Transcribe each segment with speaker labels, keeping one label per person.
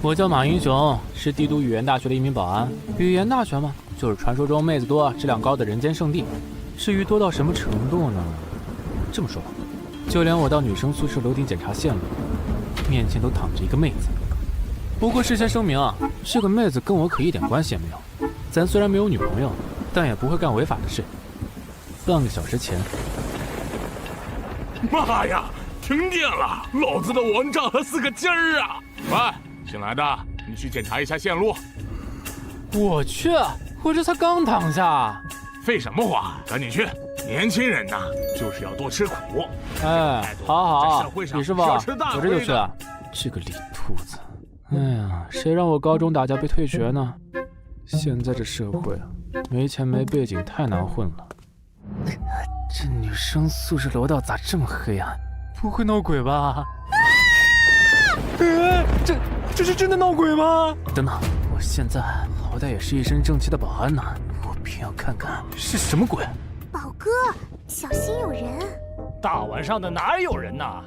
Speaker 1: 我叫马英雄，是帝都语言大学的一名保安。语言大学嘛，就是传说中妹子多、质量高的人间圣地。至于多到什么程度呢？这么说吧，就连我到女生宿舍楼顶检查线路，面前都躺着一个妹子。不过事先声明啊，这个妹子跟我可一点关系也没有。咱虽然没有女朋友，但也不会干违法的事。半个小时前，
Speaker 2: 妈呀！停电了，老子的网涨了4个尖儿啊！喂，新来的，你去检查一下线路。
Speaker 1: 我去，我这才刚躺下。
Speaker 2: 废什么话，赶紧去！年轻人呐，就是要多吃苦。
Speaker 1: 哎，好，李师傅，我这就去。这个李兔子，哎呀，谁让我高中打架被退学呢？现在这社会啊，没钱没背景太难混了。这女生宿舍楼道咋这么黑暗？不会闹鬼吧？这是真的闹鬼吗？等等，我现在好歹也是一身正气的保安呢，我偏要看看是什么鬼。
Speaker 3: 宝哥，小心有人！
Speaker 4: 大晚上的哪有人呐？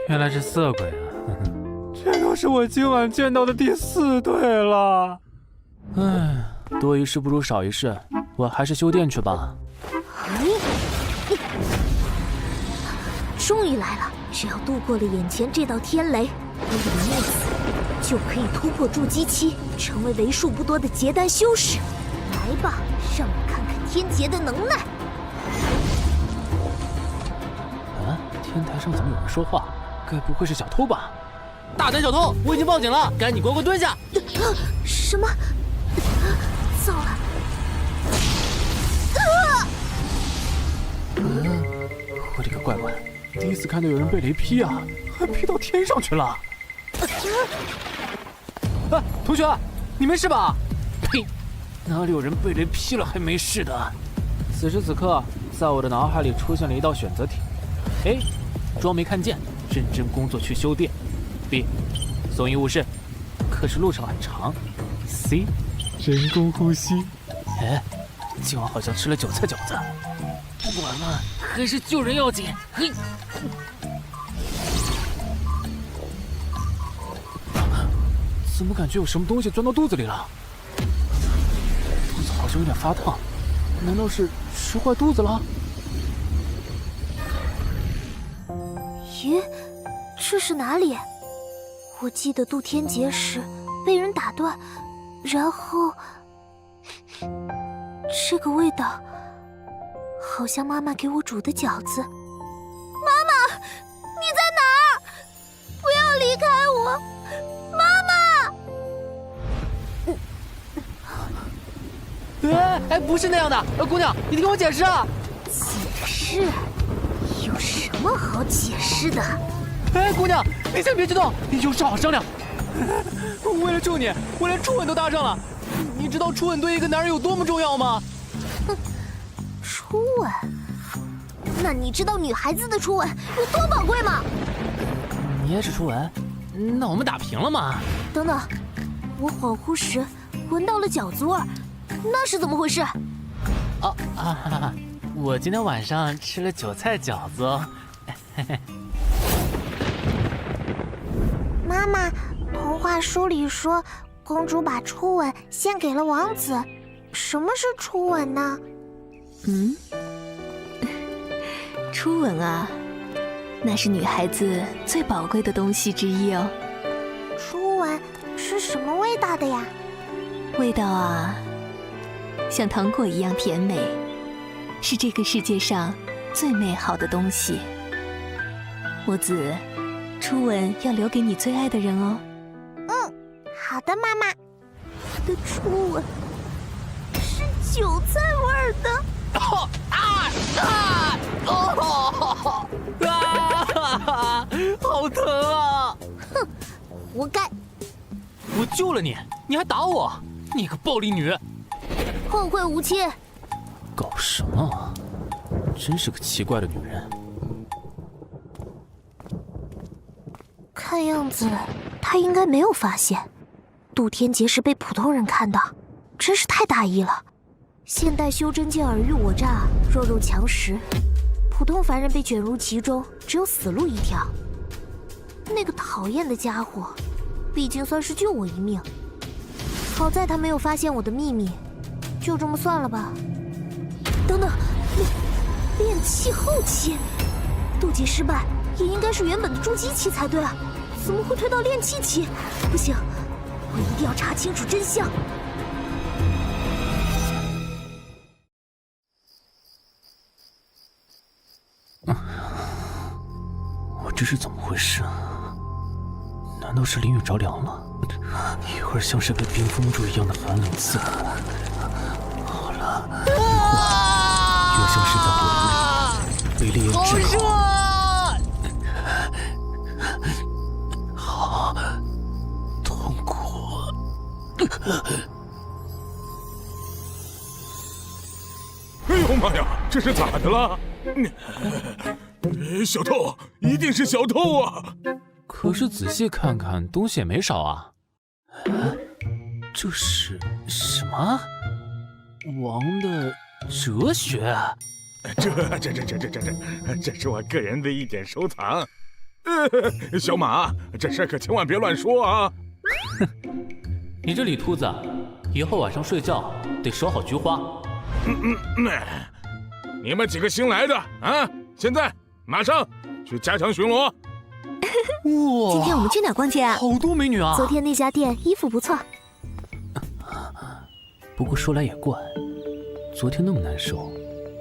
Speaker 1: 原来是色鬼啊！这都是我今晚见到的第4对了。唉，多一事不如少一事，我还是修电去吧。
Speaker 3: 终于来了！只要度过了眼前这道天雷，我李木子就可以突破筑基期，成为为数不多的结丹修士。来吧，让我看看天劫的能耐！
Speaker 1: 啊，天台上怎么有人说话？该不会是小偷吧？大胆小偷，我已经报警了，赶紧给我蹲下！
Speaker 3: 什么？糟了！
Speaker 1: 我的个乖乖！第一次看到有人被雷劈啊，还劈到天上去了！同学，你没事吧？呸！哪里有人被雷劈了还没事的？此时此刻，在我的脑海里出现了一道选择题：A. 装没看见，认真工作去修电 ；B. 送医务室，可是路上很长 ；C. 人工呼吸。哎，今晚好像吃了韭菜饺子。不管了，还是救人要紧。嘿，怎么感觉有什么东西钻到肚子里了？肚子好像有点发烫，难道是吃坏肚子了？
Speaker 3: 咦，这是哪里？我记得渡天劫时被人打断，然后这个味道。好像妈妈给我煮的饺子。妈妈，你在哪儿？不要离开我，妈妈！
Speaker 1: 哎，不是那样的，姑娘，你听我解释啊！
Speaker 3: 解释？有什么好解释的？
Speaker 1: 哎，姑娘，你先别激动，有事好商量。为了救你，我连初吻都搭上了。你知道初吻对一个男人有多么重要吗？
Speaker 3: 初吻？那你知道女孩子的初吻有多宝贵吗？
Speaker 1: 你也是初吻？那我们打平了吗？
Speaker 3: 等等，我恍惚时闻到了饺子味儿，那是怎么回事？
Speaker 1: 我今天晚上吃了韭菜饺子哦。
Speaker 3: 妈妈，童话书里说，公主把初吻献给了王子。什么是初吻呢？
Speaker 5: 初吻啊，那是女孩子最宝贵的东西之一哦。
Speaker 3: 初吻是什么味道的呀？
Speaker 5: 味道啊，像糖果一样甜美，是这个世界上最美好的东西。木子，初吻要留给你最爱的人哦。
Speaker 3: 好的，妈妈。我的初吻是韭菜味儿的。
Speaker 1: 好疼啊！
Speaker 3: 哼，活该！
Speaker 1: 我救了你，你还打我，你个暴力女！
Speaker 3: 后会无期！
Speaker 1: 搞什么啊？真是个奇怪的女人。
Speaker 3: 看样子她应该没有发现，渡天劫时被普通人看到，真是太大意了。现代修真界尔虞我诈，弱肉强食，普通凡人被卷入其中，只有死路一条。那个讨厌的家伙，毕竟算是救我一命。好在他没有发现我的秘密，就这么算了吧。等等，炼气后期，渡劫失败也应该是原本的筑基期才对啊，怎么会推到炼气期？不行，我一定要查清楚真相。
Speaker 1: 我这是怎么回事？难道是淋雨着凉了？一会儿像是被冰封住一样的寒冷刺骨。好了，又像是在火炉里被烈焰炙烤。好痛苦。
Speaker 2: 哎呦妈呀，这是咋的了？小偷，一定是小偷啊！
Speaker 1: 可是仔细看看，东西也没少啊。这是什么？王的哲学？
Speaker 2: 这是我个人的一点收藏。小马，这事可千万别乱说啊！
Speaker 1: 你这李秃子，以后晚上睡觉得守好菊花。
Speaker 2: 你们几个新来的啊，现在马上去加强巡逻。
Speaker 1: 哇，
Speaker 3: 今天我们去哪儿逛街啊？
Speaker 1: 好多美女啊！
Speaker 3: 昨天那家店衣服不错。
Speaker 1: 不过说来也怪，昨天那么难受，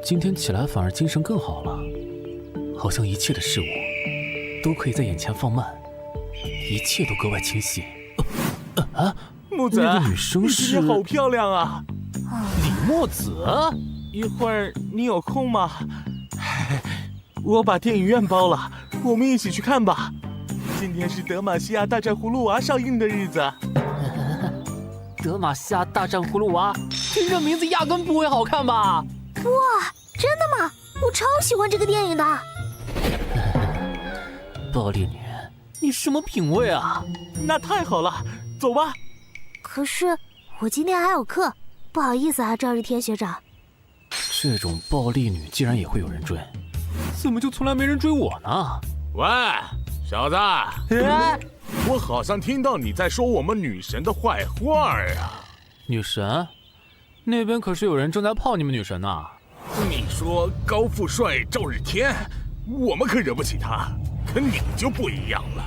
Speaker 1: 今天起来反而精神更好了，好像一切的事物都可以在眼前放慢，一切都格外清晰。
Speaker 6: 木子，
Speaker 1: 那个女生是
Speaker 6: 你今天好漂亮啊！
Speaker 1: 李墨子。
Speaker 6: 一会儿你有空吗？我把电影院包了，我们一起去看吧。今天是德玛西亚大战葫芦娃上映的日子。
Speaker 1: 德玛西亚大战葫芦娃，听这名字压根不会好看吧？
Speaker 3: 哇，真的吗？我超喜欢这个电影的。
Speaker 1: 暴力女，你什么品味啊？
Speaker 6: 那太好了，走吧。
Speaker 3: 可是我今天还有课，不好意思啊，赵日天学长。
Speaker 1: 这种暴力女竟然也会有人追，怎么就从来没人追我呢？
Speaker 2: 喂，小子，我好像听到你在说我们女神的坏话呀！
Speaker 1: 女神？那边可是有人正在泡你们女神呢。
Speaker 2: 你说高富帅赵日天，我们可惹不起他，可你就不一样了。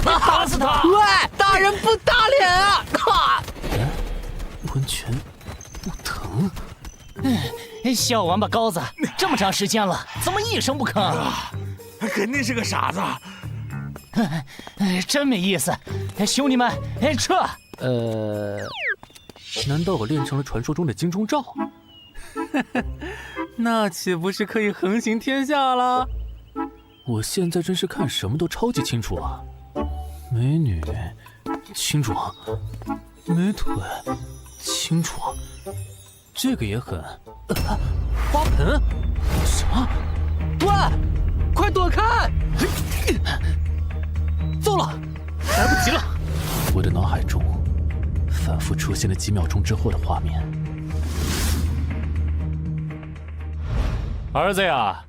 Speaker 6: 打死他！
Speaker 1: 喂，大人不打脸啊！温泉不疼。
Speaker 4: 小王八羔子，这么长时间了，怎么一声不吭？
Speaker 2: 肯定是个傻子。
Speaker 4: 真没意思，兄弟们，撤！
Speaker 1: 难道我练成了传说中的金钟罩？那岂不是可以横行天下了？我现在真是看什么都超级清楚啊！美女清楚，美腿清楚，这个也很。花盆？什么？喂，快躲开！糟了，来不及了！我的脑海中反复出现了几秒钟之后的画面。
Speaker 4: 儿子呀，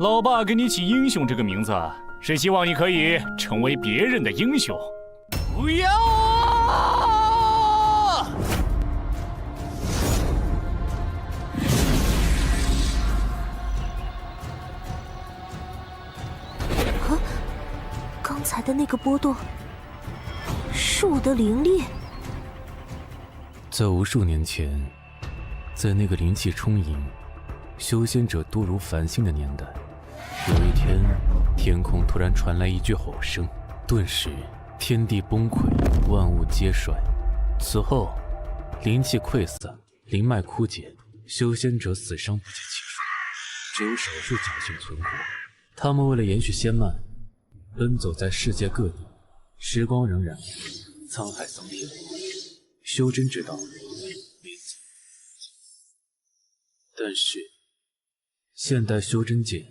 Speaker 4: 老爸给你起英雄这个名字，是希望你可以成为别人的英雄。
Speaker 1: 不要啊！
Speaker 3: 刚才的那个波动，是我的灵力。
Speaker 1: 在无数年前，在那个灵气充盈、修仙者多如繁星的年代，有一天，天空突然传来一句吼声，顿时天地崩溃，万物皆衰。此后，灵气溃散，灵脉枯竭，修仙者死伤不计其数，只有少数侥幸存活。他们为了延续仙脉，奔走在世界各地，时光荏苒，沧海桑田，修真之道但是现代修真界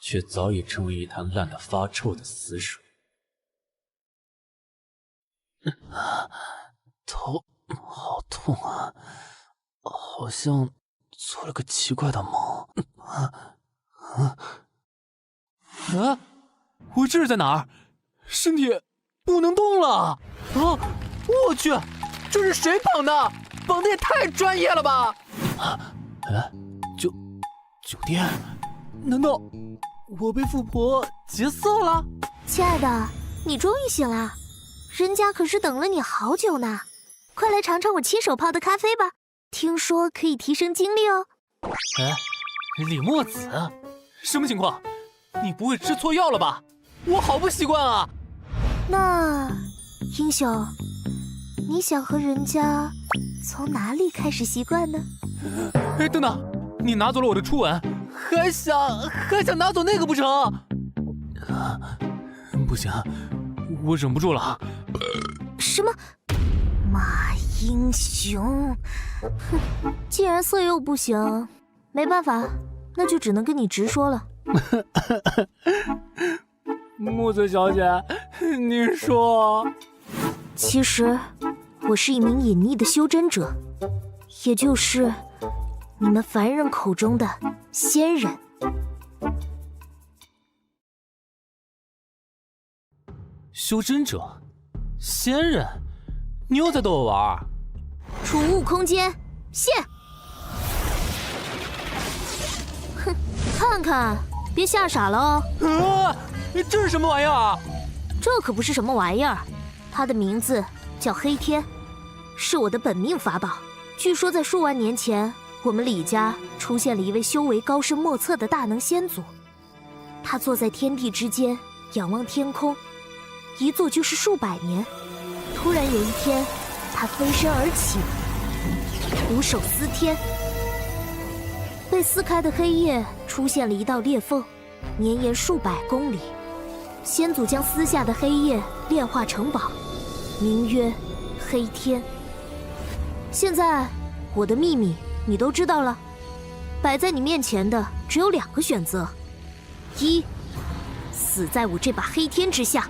Speaker 1: 却早已成为一滩烂得发臭的死水。头好痛啊，好像做了个奇怪的梦。我这是在哪儿？身体不能动了！啊！我去，这是谁绑的？绑的也太专业了吧！酒店？难道我被富婆劫色了？
Speaker 3: 亲爱的，你终于醒了，人家可是等了你好久呢。快来尝尝我亲手泡的咖啡吧，听说可以提升精力哦。
Speaker 1: 李墨子，什么情况？你不会吃错药了吧？我好不习惯啊！
Speaker 3: 那，英雄，你想和人家从哪里开始习惯呢？
Speaker 1: 等等，你拿走了我的初吻，还想拿走那个不成？不行，我忍不住了。
Speaker 3: 什么？马英雄，哼，既然色诱不行，没办法，那就只能跟你直说了。
Speaker 1: 木子小姐，你说，
Speaker 3: 其实我是一名隐匿的修真者，也就是你们凡人口中的仙人。
Speaker 1: 修真者，仙人，你又在逗我玩？
Speaker 3: 储物空间，现！哼，看看，别吓傻了哦。
Speaker 1: 这是什么玩意儿啊？
Speaker 3: 这可不是什么玩意儿，它的名字叫黑天，是我的本命法宝。据说在数万年前，我们李家出现了一位修为高深莫测的大能仙祖，他坐在天地之间，仰望天空，一坐就是数百年。突然有一天，他飞身而起，徒手撕天，被撕开的黑夜出现了一道裂缝，绵延数百公里。先祖将撕下的黑夜炼化成宝，名曰黑天。现在我的秘密你都知道了，摆在你面前的只有2个选择：一，死在我这把黑天之下。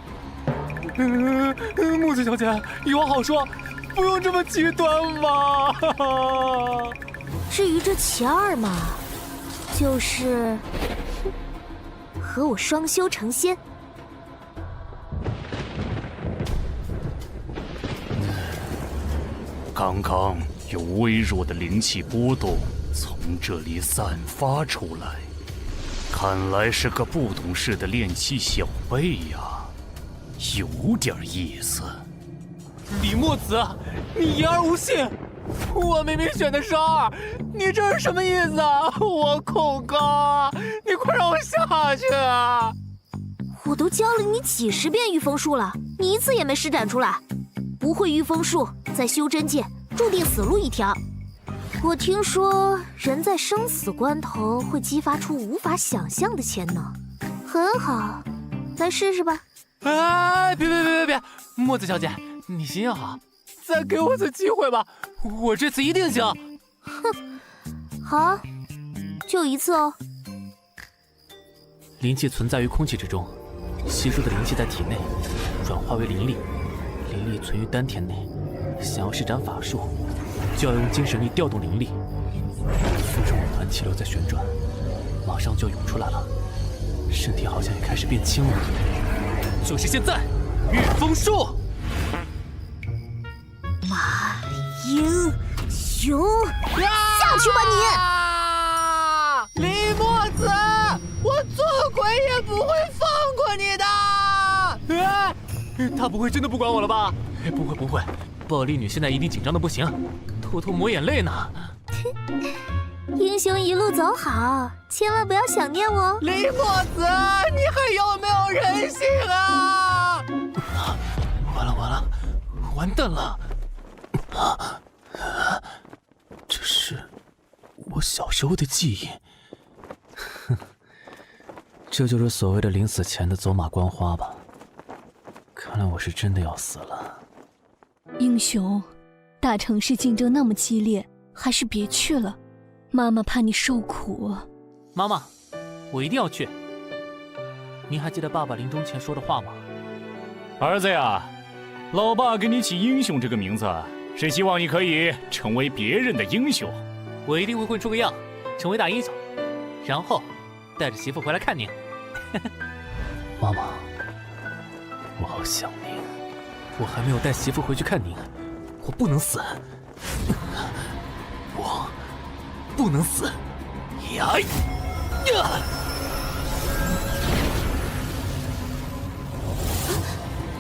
Speaker 1: 木子小姐，有话好说，不用这么极端嘛。
Speaker 3: 至于这其二嘛，就是和我双修成仙。
Speaker 4: 刚刚有微弱的灵气波动从这里散发出来，看来是个不懂事的炼器小辈呀，有点意思。
Speaker 1: 李墨子，你言而无信！我明明选的是2，你这是什么意思啊？我恐高，你快让我下去啊！
Speaker 3: 我都教了你几10遍御风术了，你一次也没施展出来。不会御风术，在修真界注定死路一条。我听说人在生死关头会激发出无法想象的潜能，很好，来试试吧。
Speaker 1: 别！墨子小姐，你心好，再给我次机会吧，我这次一定行。
Speaker 3: 哼，好，就1次哦。
Speaker 1: 灵气存在于空气之中，吸收的灵气在体内转化为灵力，灵力存于丹田内。想要施展法术，就要用精神力调动灵力。风中有团气流在旋转，马上就涌出来了，身体好像也开始变轻了。就是现在，御风术！
Speaker 3: 马英雄，下去吧
Speaker 1: 你！李墨子，我做鬼也不会放过你的！他不会真的不管我了吧？不会，暴力女现在一定紧张的不行，偷偷抹眼泪呢。
Speaker 3: 英雄一路走好，千万不要想念我哦。
Speaker 1: 李墨子，你还有没有人性啊？完蛋了！这是我小时候的记忆。这就是所谓的临死前的走马观花吧？看来我是真的要死了。
Speaker 5: 英雄，大城市竞争那么激烈，还是别去了，妈妈怕你受苦。
Speaker 1: 妈妈，我一定要去。您还记得爸爸临终前说的话吗？
Speaker 4: 儿子呀，老爸给你起英雄这个名字，是希望你可以成为别人的英雄。
Speaker 1: 我一定会混出个样，成为大英雄，然后带着媳妇回来看您。妈妈，我好想您。我还没有带媳妇回去看您，我不能死，我不能死！呀呀！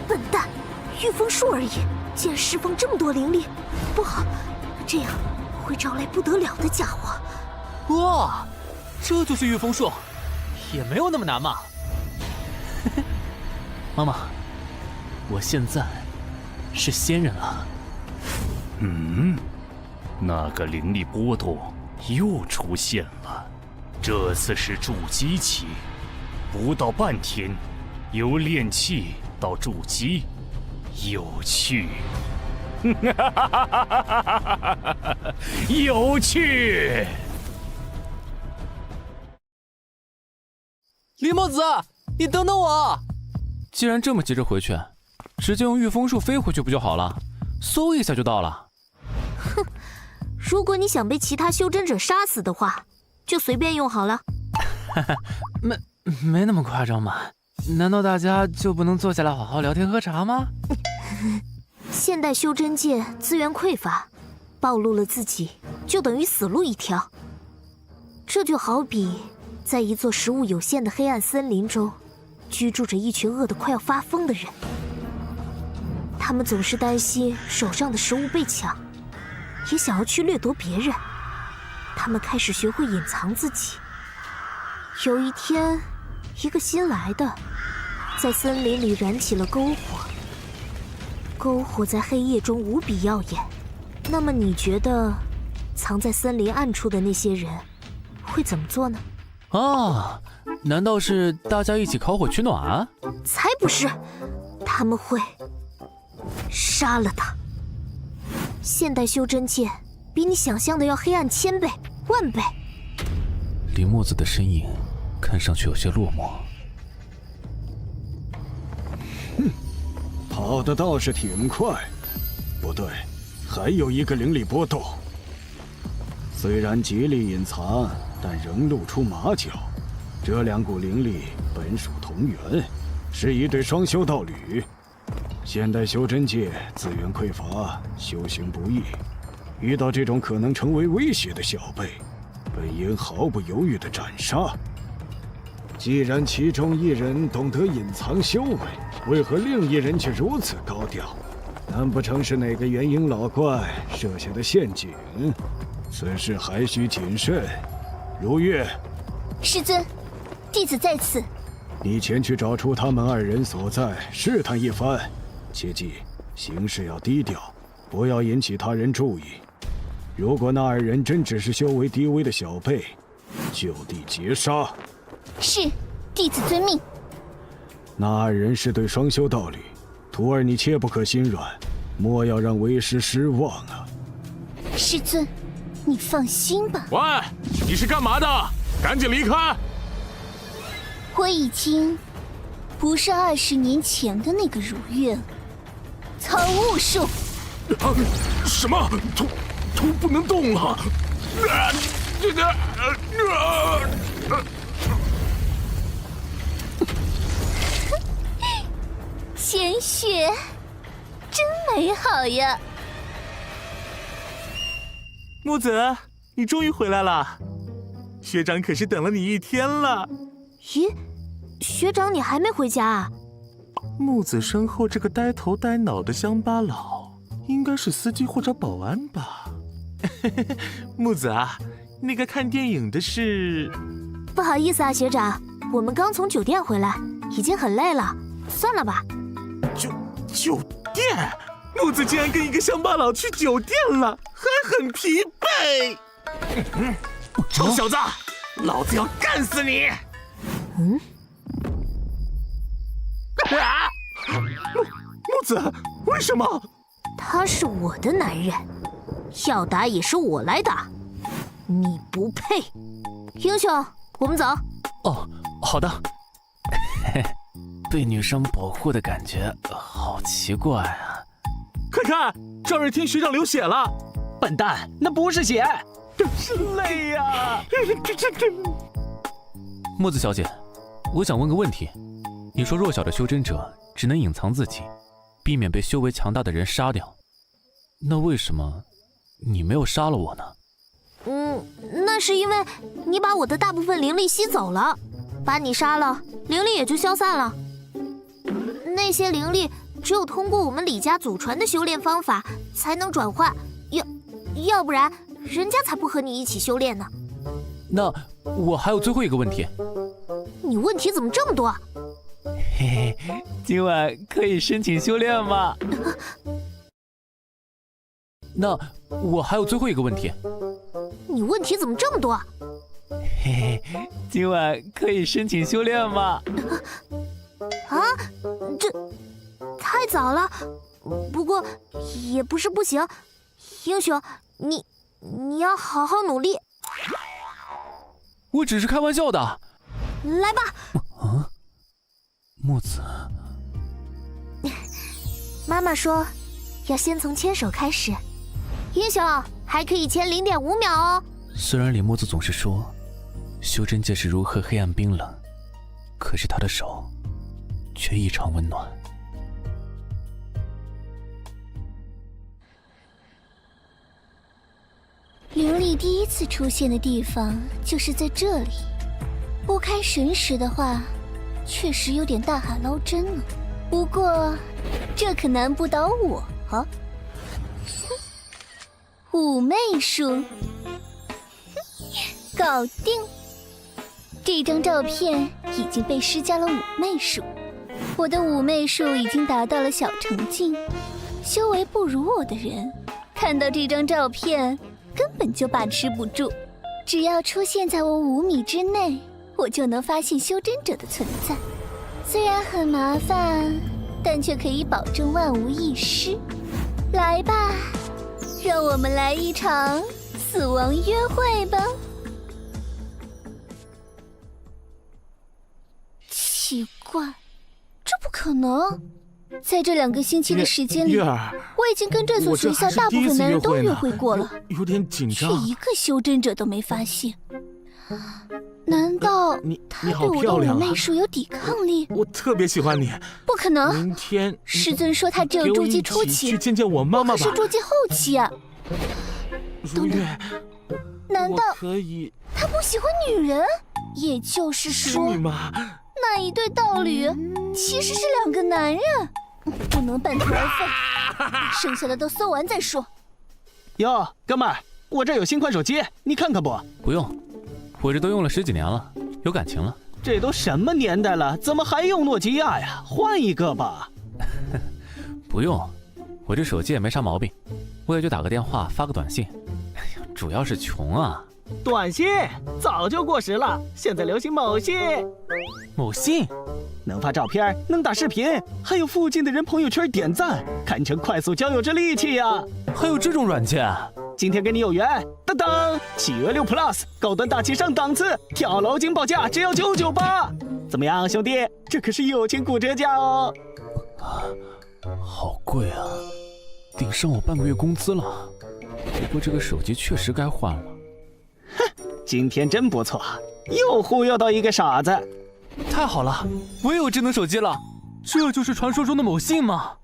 Speaker 3: 笨蛋，御风术而已，竟然释放这么多灵力，不好，这样会招来不得了的家伙。
Speaker 1: 哇，这就是御风术，也没有那么难嘛。妈妈，我现在是仙人了。
Speaker 4: 那个灵力波动又出现了，这次是筑基期，不到半天，由炼气到筑基，有趣，有趣。
Speaker 1: 李墨子，你等等我！既然这么急着回去，直接用御风术飞回去不就好了？嗖一下就到了。
Speaker 3: 哼，如果你想被其他修真者杀死的话，就随便用好了。
Speaker 1: 没那么夸张嘛？难道大家就不能坐下来好好聊天喝茶吗？
Speaker 3: 现代修真界资源匮乏，暴露了自己就等于死路一条。这就好比在一座食物有限的黑暗森林中，居住着一群饿得快要发疯的人。他们总是担心手上的食物被抢，也想要去掠夺别人。他们开始学会隐藏自己。有一天，一个新来的在森林里燃起了篝火，篝火在黑夜中无比耀眼。那么你觉得藏在森林暗处的那些人会怎么做呢？
Speaker 1: 啊，难道是大家一起烤火取暖？
Speaker 3: 才不是，他们会杀了他。现代修真界比你想象的要黑暗1000倍、10000倍。
Speaker 1: 李墨子的身影看上去有些落寞。
Speaker 7: 跑得倒是挺快，不对，还有一个灵力波动。虽然极力隐藏，但仍露出马脚。这两股灵力本属同源，是一对双修道侣。现代修真界资源匮乏，修行不易，遇到这种可能成为威胁的小辈，本应毫不犹豫地斩杀。既然其中一人懂得隐藏修为，为何另一人却如此高调？难不成是哪个元婴老怪设下的陷阱？此事还需谨慎。如月，
Speaker 3: 师尊，弟子在此。
Speaker 7: 你前去找出他们2人所在，试探一番。切记，行事要低调，不要引起他人注意。如果那2人真只是修为低微的小辈，就地截杀。
Speaker 3: 是，弟子遵命。
Speaker 7: 那2人是对双修道侣，徒儿你切不可心软，莫要让为师失望啊！
Speaker 3: 师尊，你放心吧。
Speaker 2: 喂，你是干嘛的？赶紧离开！
Speaker 3: 我已经不是20年前的那个如月了。藏雾术！
Speaker 2: 什么？头不能动了！
Speaker 3: 鲜血，真美好呀！
Speaker 6: 木子，你终于回来了，学长可是等了你1天了。
Speaker 3: 咦，学长你还没回家啊？
Speaker 6: 木子身后这个呆头呆脑的乡巴佬，应该是司机或者保安吧？木子啊，那个看电影的是……
Speaker 3: 不好意思啊，学长，我们刚从酒店回来，已经很累了，算了吧。
Speaker 6: 酒店？木子竟然跟一个乡巴佬去酒店了，还很疲惫。臭小子，老子要干死你！木子，为什么？
Speaker 3: 他是我的男人，要打也是我来打，你不配。英雄，我们走。
Speaker 1: 哦，好的。被女生保护的感觉好奇怪啊！
Speaker 6: 快看，赵日天学长流血了！
Speaker 1: 笨蛋，那不是血，
Speaker 6: 是泪呀！
Speaker 1: 墨子小姐，我想问个问题。你说弱小的修真者只能隐藏自己，避免被修为强大的人杀掉。那为什么你没有杀了我呢？
Speaker 3: 那是因为你把我的大部分灵力吸走了，把你杀了，灵力也就消散了。那些灵力只有通过我们李家祖传的修炼方法才能转换，要不然人家才不和你一起修炼呢。
Speaker 1: 那我还有最后一个问题。
Speaker 3: 你问题怎么这么多？
Speaker 1: 嘿嘿，今晚可以申请修炼吗？那我还有最后一个问题。
Speaker 3: 你问题怎么这么多？
Speaker 1: 嘿嘿，今晚可以申请修炼吗？
Speaker 3: 啊，这太早了，不过也不是不行。英雄，你要好好努力。
Speaker 1: 我只是开玩笑的。
Speaker 3: 来吧。
Speaker 1: 木子，
Speaker 3: 妈妈说，要先从牵手开始。英雄还可以牵0.5秒哦。
Speaker 1: 虽然李木子总是说修真界是如何黑暗冰冷，可是他的手却异常温暖。
Speaker 5: 灵力第一次出现的地方就是在这里，拨开神识的话，确实有点大海捞针了。不过这可难不倒我啊！妩媚术，搞定！这张照片已经被施加了妩媚术，我的妩媚术已经达到了小成境。修为不如我的人，看到这张照片根本就把持不住，只要出现在我5米之内，我就能发现修真者的存在。虽然很麻烦，但却可以保证万无一失。来吧，让我们来一场死亡约会吧。奇怪，这不可能！在这2个星期的时间里，
Speaker 6: 月儿，
Speaker 5: 我已经跟这所学校大部分男人都约会过了，
Speaker 6: 有点紧
Speaker 5: 却
Speaker 6: 张。
Speaker 5: 一个修真者都没发现。难道他对我的妩媚术有抵抗力？
Speaker 6: 我特别喜欢你。
Speaker 5: 不可能！
Speaker 6: 明天
Speaker 5: 师尊说他只有筑基初期，
Speaker 6: 去见见我妈妈吧。
Speaker 5: 可是筑基后期啊！
Speaker 6: 如月，
Speaker 5: 难道
Speaker 6: 可以？
Speaker 5: 他不喜欢女人？也就是说，
Speaker 6: 你妈
Speaker 5: 那一对道侣其实是2个男人，不能半途而废，剩下的都搜完再说。
Speaker 7: 哟，哥们儿，我这有新款手机，你看看不？
Speaker 1: 不用，我这都用了10几年了，有感情了。
Speaker 7: 这都什么年代了，怎么还用诺基亚呀？换一个吧。
Speaker 1: 不用，我这手机也没啥毛病，我也就打个电话发个短信。哎呀，主要是穷啊。
Speaker 7: 短信早就过时了，现在流行某信。
Speaker 1: 某信
Speaker 7: 能发照片，能打视频，还有附近的人朋友圈点赞，堪称快速交友之利器呀！
Speaker 1: 还有这种软件？
Speaker 7: 今天跟你有缘，当当，企鹅6 Plus 高端大气上档次，跳楼金报价只要998，怎么样，兄弟？这可是友情骨折价哦！
Speaker 1: 好贵啊，顶上我半个月工资了。不过这个手机确实该换了。
Speaker 7: 哼，今天真不错，又忽悠到一个傻子。
Speaker 1: 太好了，我也有智能手机了，这就是传说中的某信吗？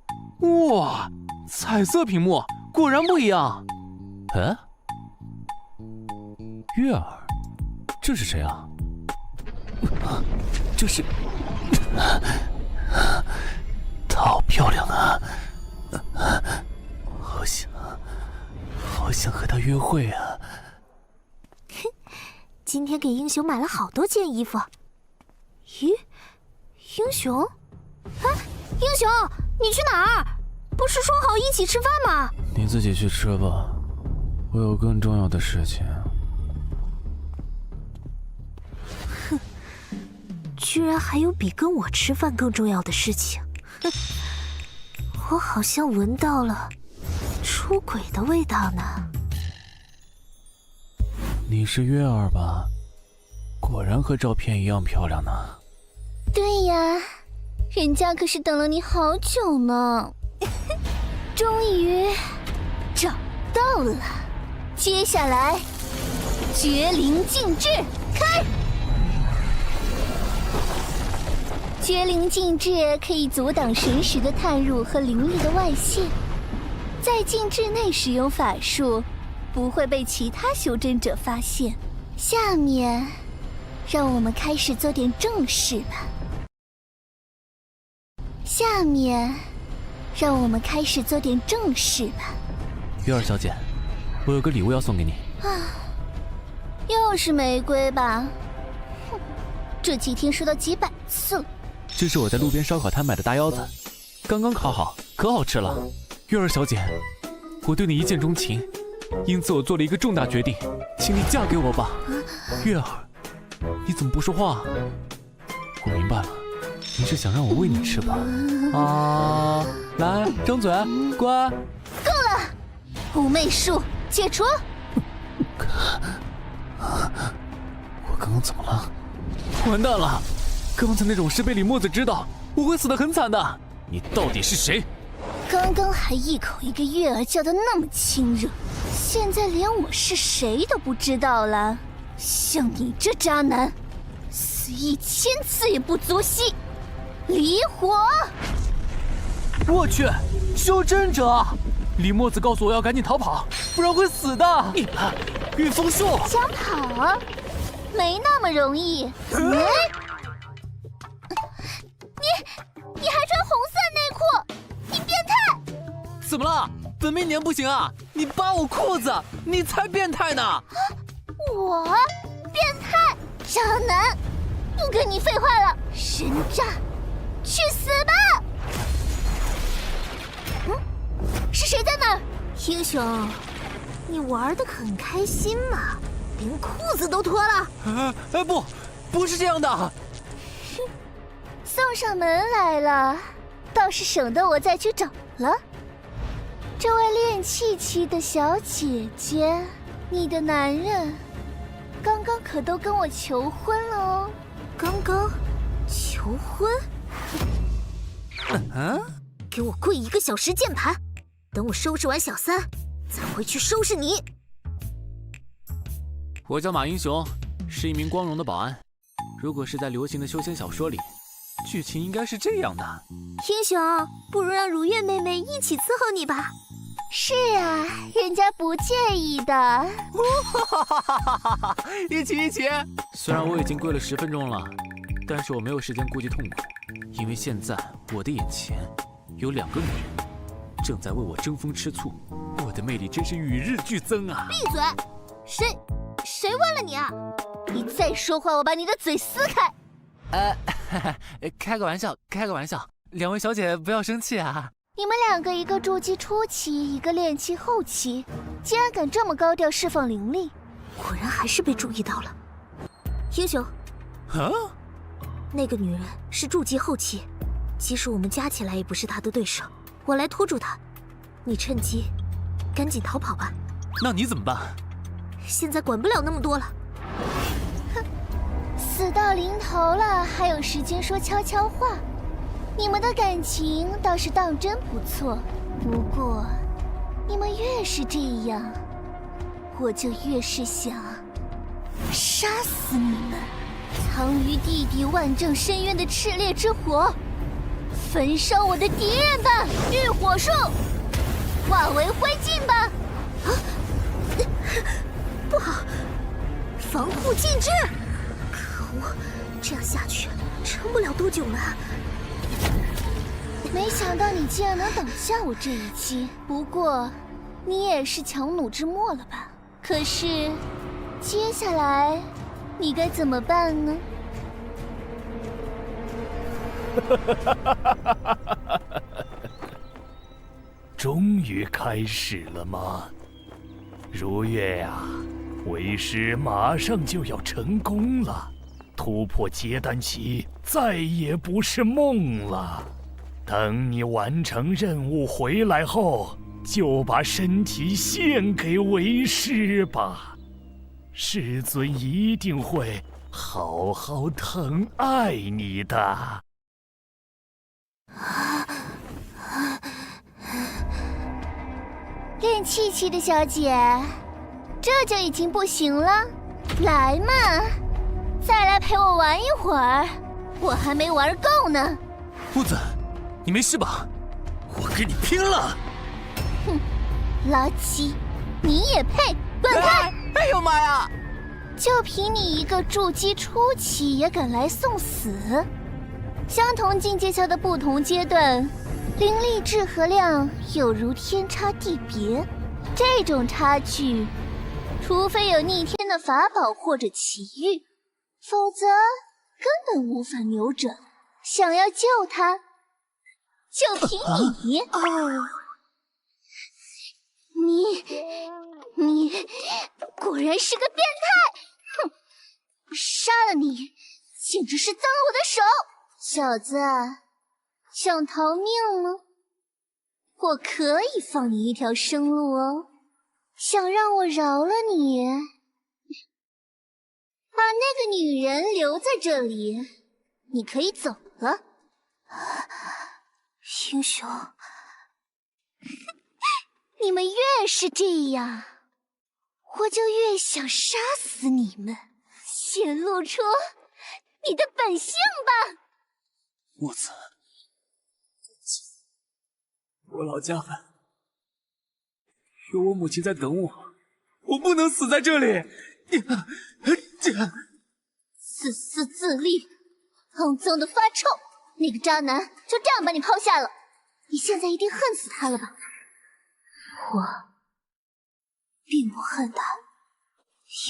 Speaker 1: 哇，彩色屏幕，果然不一样。月儿，这是谁啊？这是，她好漂亮啊！好想和她约会啊！
Speaker 3: 哼，今天给英雄买了好多件衣服。咦，英雄？啊，英雄，你去哪儿？不是说好一起吃饭吗？
Speaker 1: 你自己去吃吧，我有更重要的事情。
Speaker 3: 哼，居然还有比跟我吃饭更重要的事情。哼，我好像闻到了出轨的味道呢。
Speaker 1: 你是月儿吧？果然和照片一样漂亮呢。
Speaker 5: 对呀，人家可是等了你好久呢。终于找到了，接下来绝灵禁制开！
Speaker 3: 绝灵禁制可以阻挡神识的探入和灵力的外泄，在禁制内使用法术，不会被其他修真者发现。下面，让我们开始做点正事吧。下面，让我们开始做点正事吧。
Speaker 1: 月儿小姐，我有个礼物要送给你。
Speaker 3: 又是玫瑰吧？哼，这几天收到几百次了。
Speaker 1: 这是我在路边烧烤摊买的大腰子，刚刚烤好，可好吃了。月儿小姐，我对你一见钟情，因此我做了一个重大决定，请你嫁给我吧。月儿，你怎么不说话？我明白了，你是想让我喂你吃吧？啊，来，张嘴，乖。
Speaker 3: 够了，妩媚术解除。
Speaker 1: 我刚刚怎么了？完蛋了！刚才那种事被李墨子知道，我会死得很惨的。你到底是谁？
Speaker 3: 刚刚还一口一个月儿叫得那么亲热，现在连我是谁都不知道了。像你这渣男，死1000次也不足惜。离火！
Speaker 1: 我去，修真者！李墨子告诉我要赶紧逃跑，不然会死的。御风术，
Speaker 3: 想跑？没那么容易。你还穿红色内裤，你变态！
Speaker 1: 怎么了？本命年不行啊！你扒我裤子，你才变态呢！
Speaker 3: 我变态，渣男，不跟你废话了，人渣，去死吧！是谁在那儿？英雄，你玩得很开心嘛，连裤子都脱了。
Speaker 1: 不是这样的。
Speaker 3: 送上门来了，倒是省得我再去找了。这位练气期的小姐姐，你的男人刚刚可都跟我求婚了哦。刚刚求婚？给我跪1个小时键盘，等我收拾完小三，再回去收拾你。
Speaker 1: 我叫马英雄，是一名光荣的保安。如果是在流行的修仙小说里，剧情应该是这样的：
Speaker 3: 英雄，不如让如月妹妹一起伺候你吧。是啊，人家不介意的。
Speaker 1: 一起！虽然我已经跪了10分钟了，但是我没有时间顾及痛苦，因为现在我的眼前有2个女人，正在为我争风吃醋。我的魅力真是与日俱增啊！
Speaker 3: 闭嘴！谁问了你啊？你再说话，我把你的嘴撕开！
Speaker 1: 开个玩笑，2位小姐不要生气啊。
Speaker 3: 你们2个，一个筑基初期，一个炼气后期，竟然敢这么高调释放灵力，果然还是被注意到了。英雄，那个女人是筑基后期，即使我们加起来也不是她的对手。我来拖住她，你趁机赶紧逃跑吧。
Speaker 1: 那你怎么办？
Speaker 3: 现在管不了那么多了。哼，死到临头了，还有时间说悄悄话？你们的感情倒是当真不错，不过你们越是这样，我就越是想杀死你们！藏于地底万丈深渊的炽烈之火，焚烧我的敌人吧！御火术，化为灰烬吧！不好，防护禁制！可恶，这样下去撑不了多久了。没想到你竟然能挡下我这一击，不过你也是强弩之末了吧？可是接下来你该怎么办呢？
Speaker 4: 终于开始了吗？如月呀，为师马上就要成功了，突破结丹期再也不是梦了。等你完成任务回来后，就把身体献给为师吧，师尊一定会好好疼爱你的。
Speaker 3: 练气期的小姐，这就已经不行了？来嘛，再来陪我玩一会儿，我还没玩够呢。
Speaker 1: 木子，你没事吧？
Speaker 6: 我跟你拼了！
Speaker 3: 哼，老七，你也配？滚开！
Speaker 6: 哎呦妈呀！
Speaker 3: 就凭你一个筑基初期也敢来送死？相同境界下的不同阶段，灵力质和量有如天差地别。这种差距，除非有逆天的法宝或者奇遇，否则根本无法扭转。想要救他，就凭你！你果然是个变态！哼，杀了你，简直是脏了我的手！小子，想逃命吗？我可以放你一条生路哦。想让我饶了你，把那个女人留在这里，你可以走了。英雄，你们越是这样，我就越想杀死你们，显露出你的本性吧。
Speaker 1: 木子，我老家了，有我母亲在等我，我不能死在这里。
Speaker 3: 自私自利，肮脏的发臭。那个渣男就这样把你抛下了，你现在一定恨死他了吧？我并不恨他，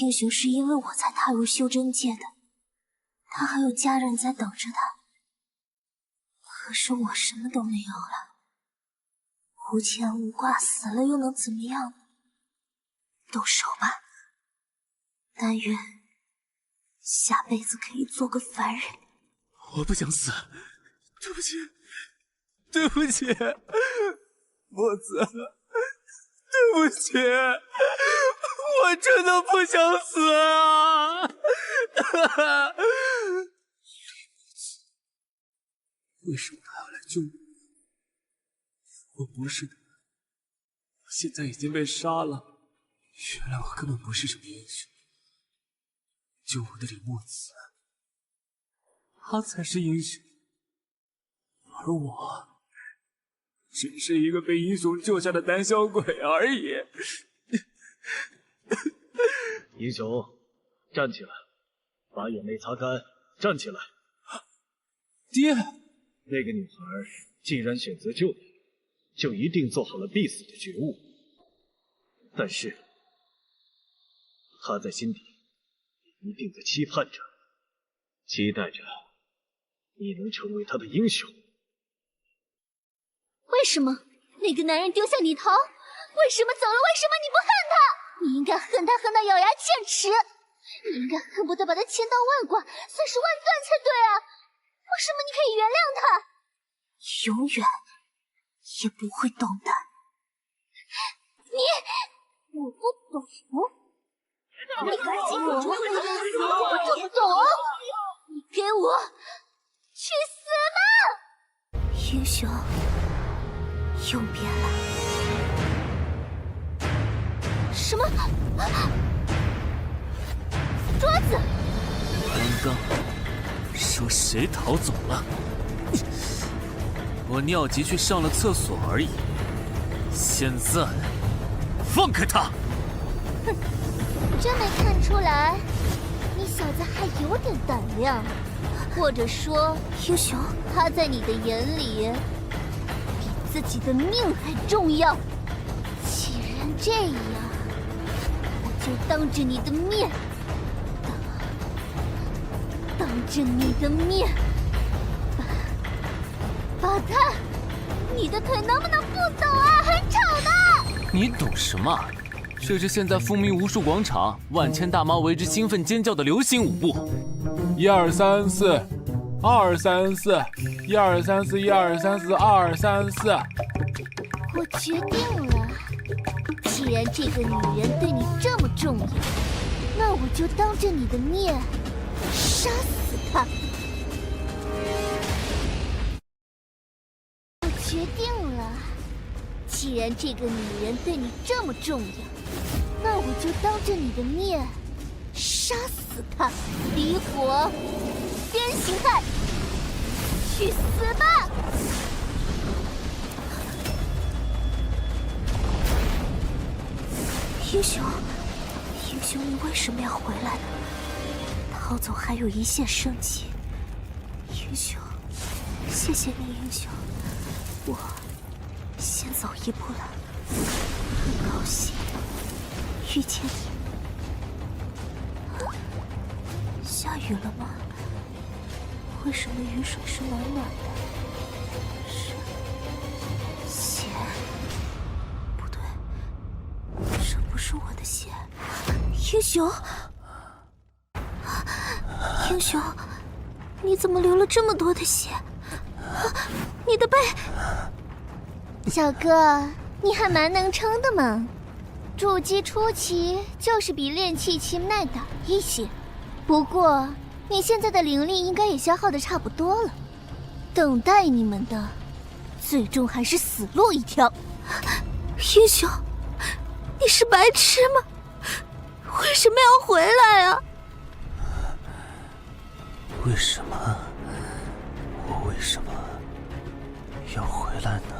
Speaker 3: 英雄是因为我才踏入修真界的，他还有家人在等着他。可是我什么都没有了，无牵无挂，死了又能怎么样呢？动手吧，但愿下辈子可以做个凡人。
Speaker 1: 我不想死，对不起，对不起，木子，对不起，我真的不想死啊！为什么他要来救我？我不是的，我现在已经被杀了。原来我根本不是什么英雄。救我的李墨子，他才是英雄，而我只是一个被英雄救下的胆小鬼而已。
Speaker 7: 英雄，站起来，把眼泪擦干，站起来。
Speaker 1: 爹，
Speaker 7: 那个女孩既然选择救你，就一定做好了必死的觉悟。但是，她在心底一定在期盼着，期待着你能成为她的英雄。
Speaker 3: 为什么那个男人丢下你逃？为什么走了？为什么你不恨他？你应该恨他恨到咬牙切齿，你应该恨不得把他千刀万剐，碎尸万段才对啊！为什么你可以原谅他？永远也不会懂的。我不懂。你赶紧给我我就懂。你给我去死吧！英雄又变了。什么？桌子！
Speaker 1: 刚刚说谁逃走了？我尿急去上了厕所而已。现在放开他！
Speaker 3: 哼，真没看出来，你小子还有点胆量，或者说，英雄，他在你的眼里比自己的命还重要。既然这样，我就当着你的面，当着你的面，把他，你的腿能不能不抖啊？很吵的。
Speaker 1: 你懂什么？这是现在风靡无数广场、万千大妈为之兴奋尖叫的流行舞步。1 2 3 4 2 3 4 1 2 3 4 1 2 3 4 2 3 4。
Speaker 3: 我决定了，既然这个女人对你这么重要，那我就当着你的面杀死她。我决定了，既然这个女人对你这么重要，那我就当着你的面杀死她。离火，边形态，去死吧！英雄，英雄，你为什么要回来呢？逃走还有一线生机。英雄，谢谢你，英雄，我先走一步了。很高兴遇见你。下雨了吗？为什么雨水是暖暖的？是血？不对，这不是我的血。英雄，英雄，你怎么流了这么多的血？你的背……
Speaker 8: 小哥，你还蛮能撑的嘛。筑基初期就是比炼气期耐打一些，不过你现在的灵力应该也消耗的差不多了，等待你们的最终还是死路一条。
Speaker 3: 英雄，你是白痴吗？为什么要回来啊？
Speaker 1: 为什么？我为什么要回来呢？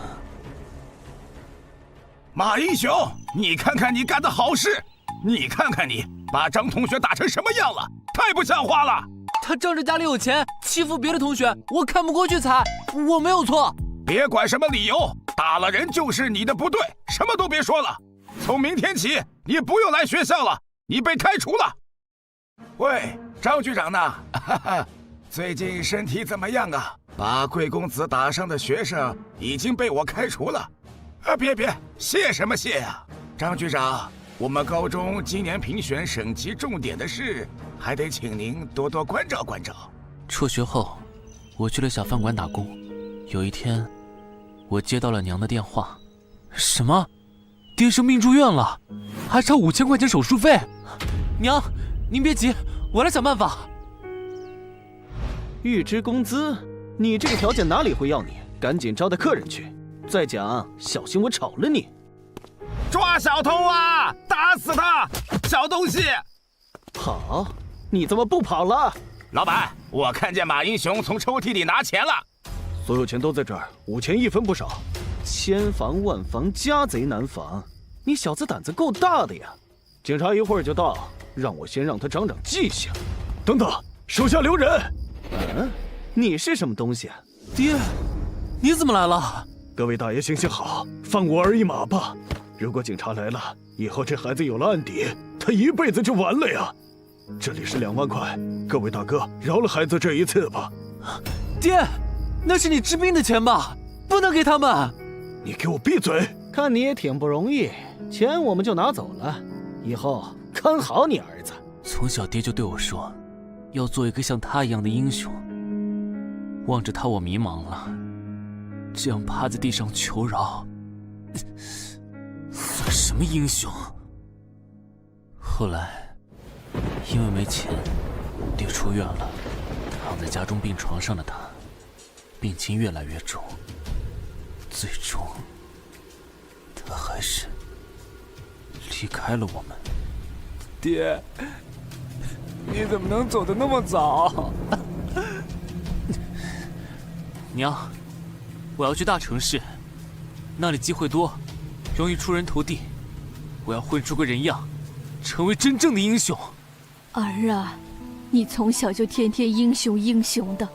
Speaker 6: 马英雄，你看看你干的好事，你看看你把张同学打成什么样了，太不像话了！
Speaker 1: 他仗着家里有钱欺负别的同学，我看不过去才，我没有错。
Speaker 6: 别管什么理由，打了人就是你的不对，什么都别说了。从明天起，你不用来学校了，你被开除了。喂，张局长呢？哈哈，最近身体怎么样啊？把贵公子打伤的学生已经被我开除了。别，谢什么谢呀？张局长，我们高中今年评选省级重点的事，还得请您多多关照关照。
Speaker 1: 辍学后，我去了小饭馆打工。有一天，我接到了娘的电话。什么？爹生病住院了，还差5000块钱手术费。娘，您别急，我来想办法。
Speaker 7: 预支工资，你这个条件哪里会要你？赶紧招待客人去。再讲，小心我炒了你！
Speaker 6: 抓小偷啊！打死他！小东西！
Speaker 7: 好，你怎么不跑了？
Speaker 6: 老板，我看见马英雄从抽屉里拿钱了。
Speaker 7: 所有钱都在这儿，5000一分不少。千防万防，家贼难防。你小子胆子够大的呀！警察一会儿就到，让我先让他长长记性。等等，手下留人！你是什么东西啊？
Speaker 1: 爹，你怎么来了？
Speaker 7: 各位大爷行行好，放我儿一马吧。如果警察来了，以后这孩子有了案底，他一辈子就完了呀。这里是2万块，各位大哥饶了孩子这一次吧。
Speaker 1: 爹，那是你治病的钱吧？不能给他们。
Speaker 7: 你给我闭嘴！看你也挺不容易，钱我们就拿走了，以后看好你儿子。
Speaker 1: 从小爹就对我说，要做一个像他一样的英雄。望着他，我迷茫了。这样趴在地上求饶，算什么英雄？后来，因为没钱，爹出院了，躺在家中病床上的他，病情越来越重，最终，他还是离开了我们。爹，你怎么能走得那么早？娘。我要去大城市，那里机会多，容易出人头地。我要混出个人样，成为真正的英雄。
Speaker 5: 儿啊，你从小就天天英雄英雄的，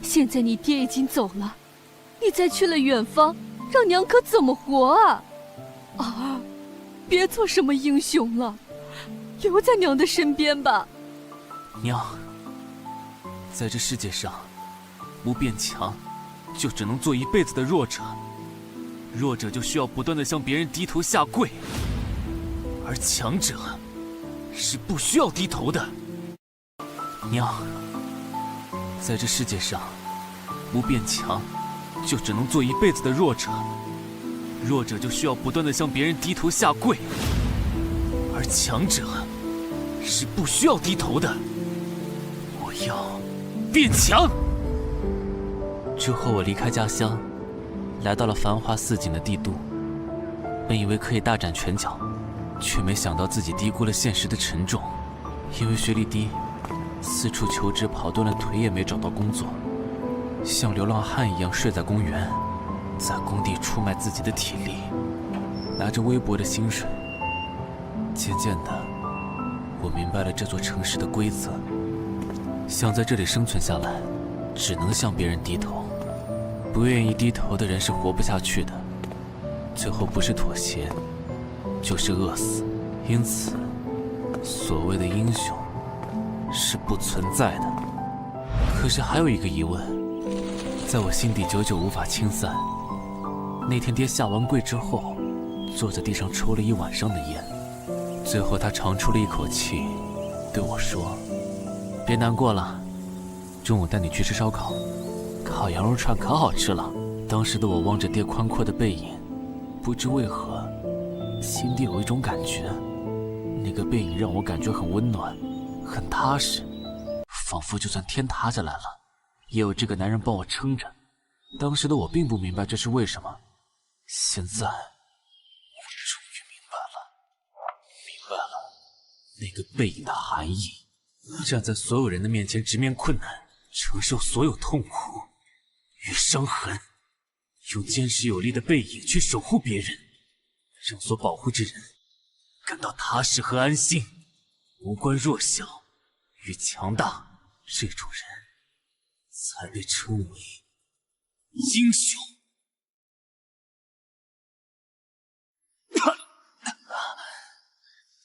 Speaker 5: 现在你爹已经走了，你再去了远方，让娘可怎么活啊？儿，别做什么英雄了，留在娘的身边吧。
Speaker 1: 娘，在这世界上，不变强，就只能做一辈子的弱者，弱者就需要不断的向别人低头下跪，而强者是不需要低头的。娘，在这世界上，不变强，就只能做一辈子的弱者，弱者就需要不断的向别人低头下跪，而强者是不需要低头的。我要变强。之后我离开家乡，来到了繁华似锦的帝都。本以为可以大展拳脚，却没想到自己低估了现实的沉重。因为学历低，四处求职跑断了腿也没找到工作。像流浪汉一样睡在公园，在工地出卖自己的体力，拿着微薄的薪水。渐渐的，我明白了这座城市的规则：想在这里生存下来，只能向别人低头。不愿意低头的人是活不下去的，最后不是妥协，就是饿死。因此，所谓的英雄是不存在的。可是还有一个疑问，在我心底久久无法清散。那天爹下完跪之后，坐在地上抽了一晚上的烟，最后他长出了一口气，对我说：“别难过了，中午带你去吃烧烤，烤羊肉串可好吃了。”当时的我望着爹宽阔的背影，不知为何，心底有一种感觉，那个背影让我感觉很温暖，很踏实，仿佛就算天塌下来了，也有这个男人帮我撑着。当时的我并不明白这是为什么，现在我终于明白了那个背影的含义。站在所有人的面前，直面困难，承受所有痛苦与伤痕，用坚实有力的背影去守护别人，让所保护之人感到踏实和安心，无关弱小与强大，这种人才被称为英雄。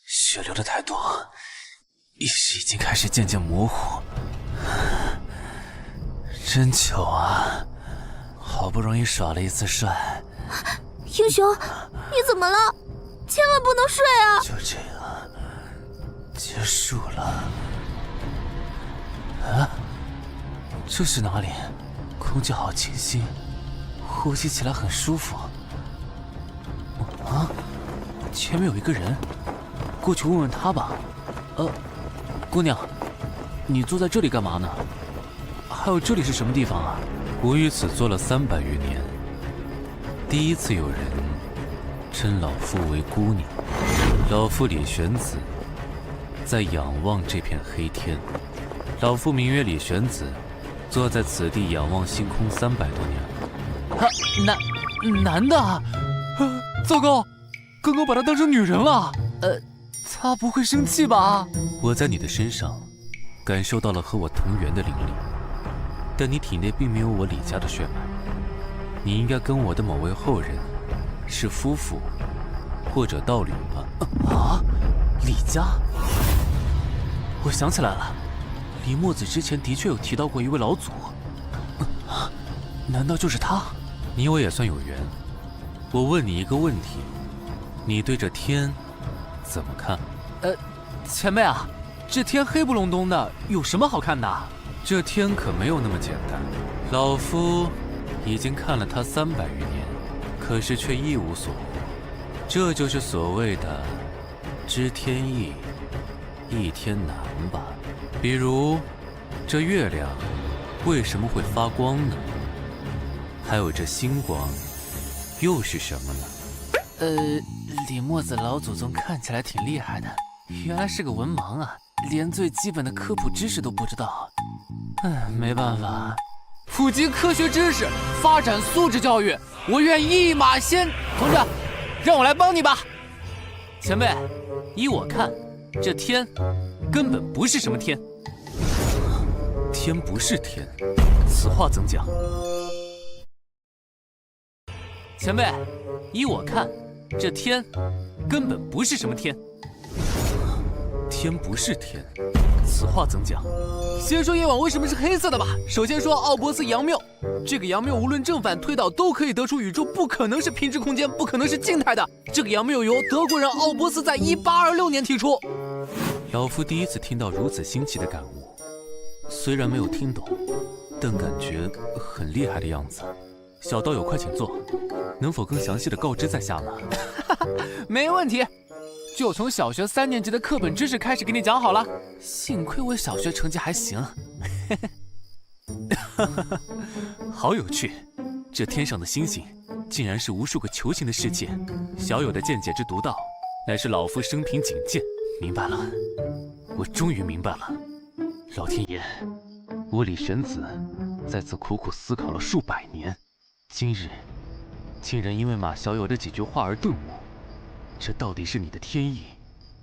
Speaker 1: 血流的太多，意识已经开始渐渐模糊。真糗啊！好不容易耍了一次帅。
Speaker 3: 英雄，你怎么了？千万不能睡啊！
Speaker 1: 就这样结束了。啊，这是哪里？空气好清新，呼吸起来很舒服。啊，前面有一个人，过去问问他吧。姑娘，你坐在这里干嘛呢？还有这里是什么地方啊？我于此坐了300余年，第一次有人称老夫为姑娘。老夫李玄子，在仰望这片黑天。老夫名曰李玄子，坐在此地仰望星空300多年了。男的啊？糟糕，刚刚把她当成女人了。他不会生气吧？我在你的身上感受到了和我同源的灵力，但你体内并没有我李家的血脉，你应该跟我的某位后人是夫妇或者道侣吧？啊，李家？我想起来了，李墨子之前的确有提到过一位老祖，难道就是他？你我也算有缘。我问你一个问题，你对这天怎么看？前辈啊，这天黑不隆咚的，有什么好看的？这天可没有那么简单。老夫已经看了他300余年，可是却一无所获。这就是所谓的知天意，一天难吧。比如这月亮为什么会发光呢？还有这星光又是什么呢？李墨子老祖宗看起来挺厉害的，原来是个文盲啊，连最基本的科普知识都不知道。没办法，普及科学知识，发展素质教育，我愿一马先。同志，让我来帮你吧。前辈，依我看，这天根本不是什么天。天不是天，此话怎讲？前辈，依我看，这天根本不是什么天。天不是天，此话怎讲？先说夜晚为什么是黑色的吧。首先说奥伯斯阳谬，这个阳谬无论正反推导都可以得出宇宙不可能是平直空间，不可能是静态的。这个阳谬由德国人奥伯斯在1826年提出。老夫第一次听到如此新奇的感悟，虽然没有听懂，但感觉很厉害的样子。小道友快请坐，能否更详细的告知在下呢？没问题，就从小学3年级的课本知识开始给你讲好了。幸亏我小学成绩还行。好有趣，这天上的星星竟然是无数个球形的世界。小友的见解之独到，乃是老夫生平仅见。明白了，我终于明白了。老天爷，我李玄子在此苦苦思考了数百年，今日竟然因为马小友的几句话而顿悟。这到底是你的天意，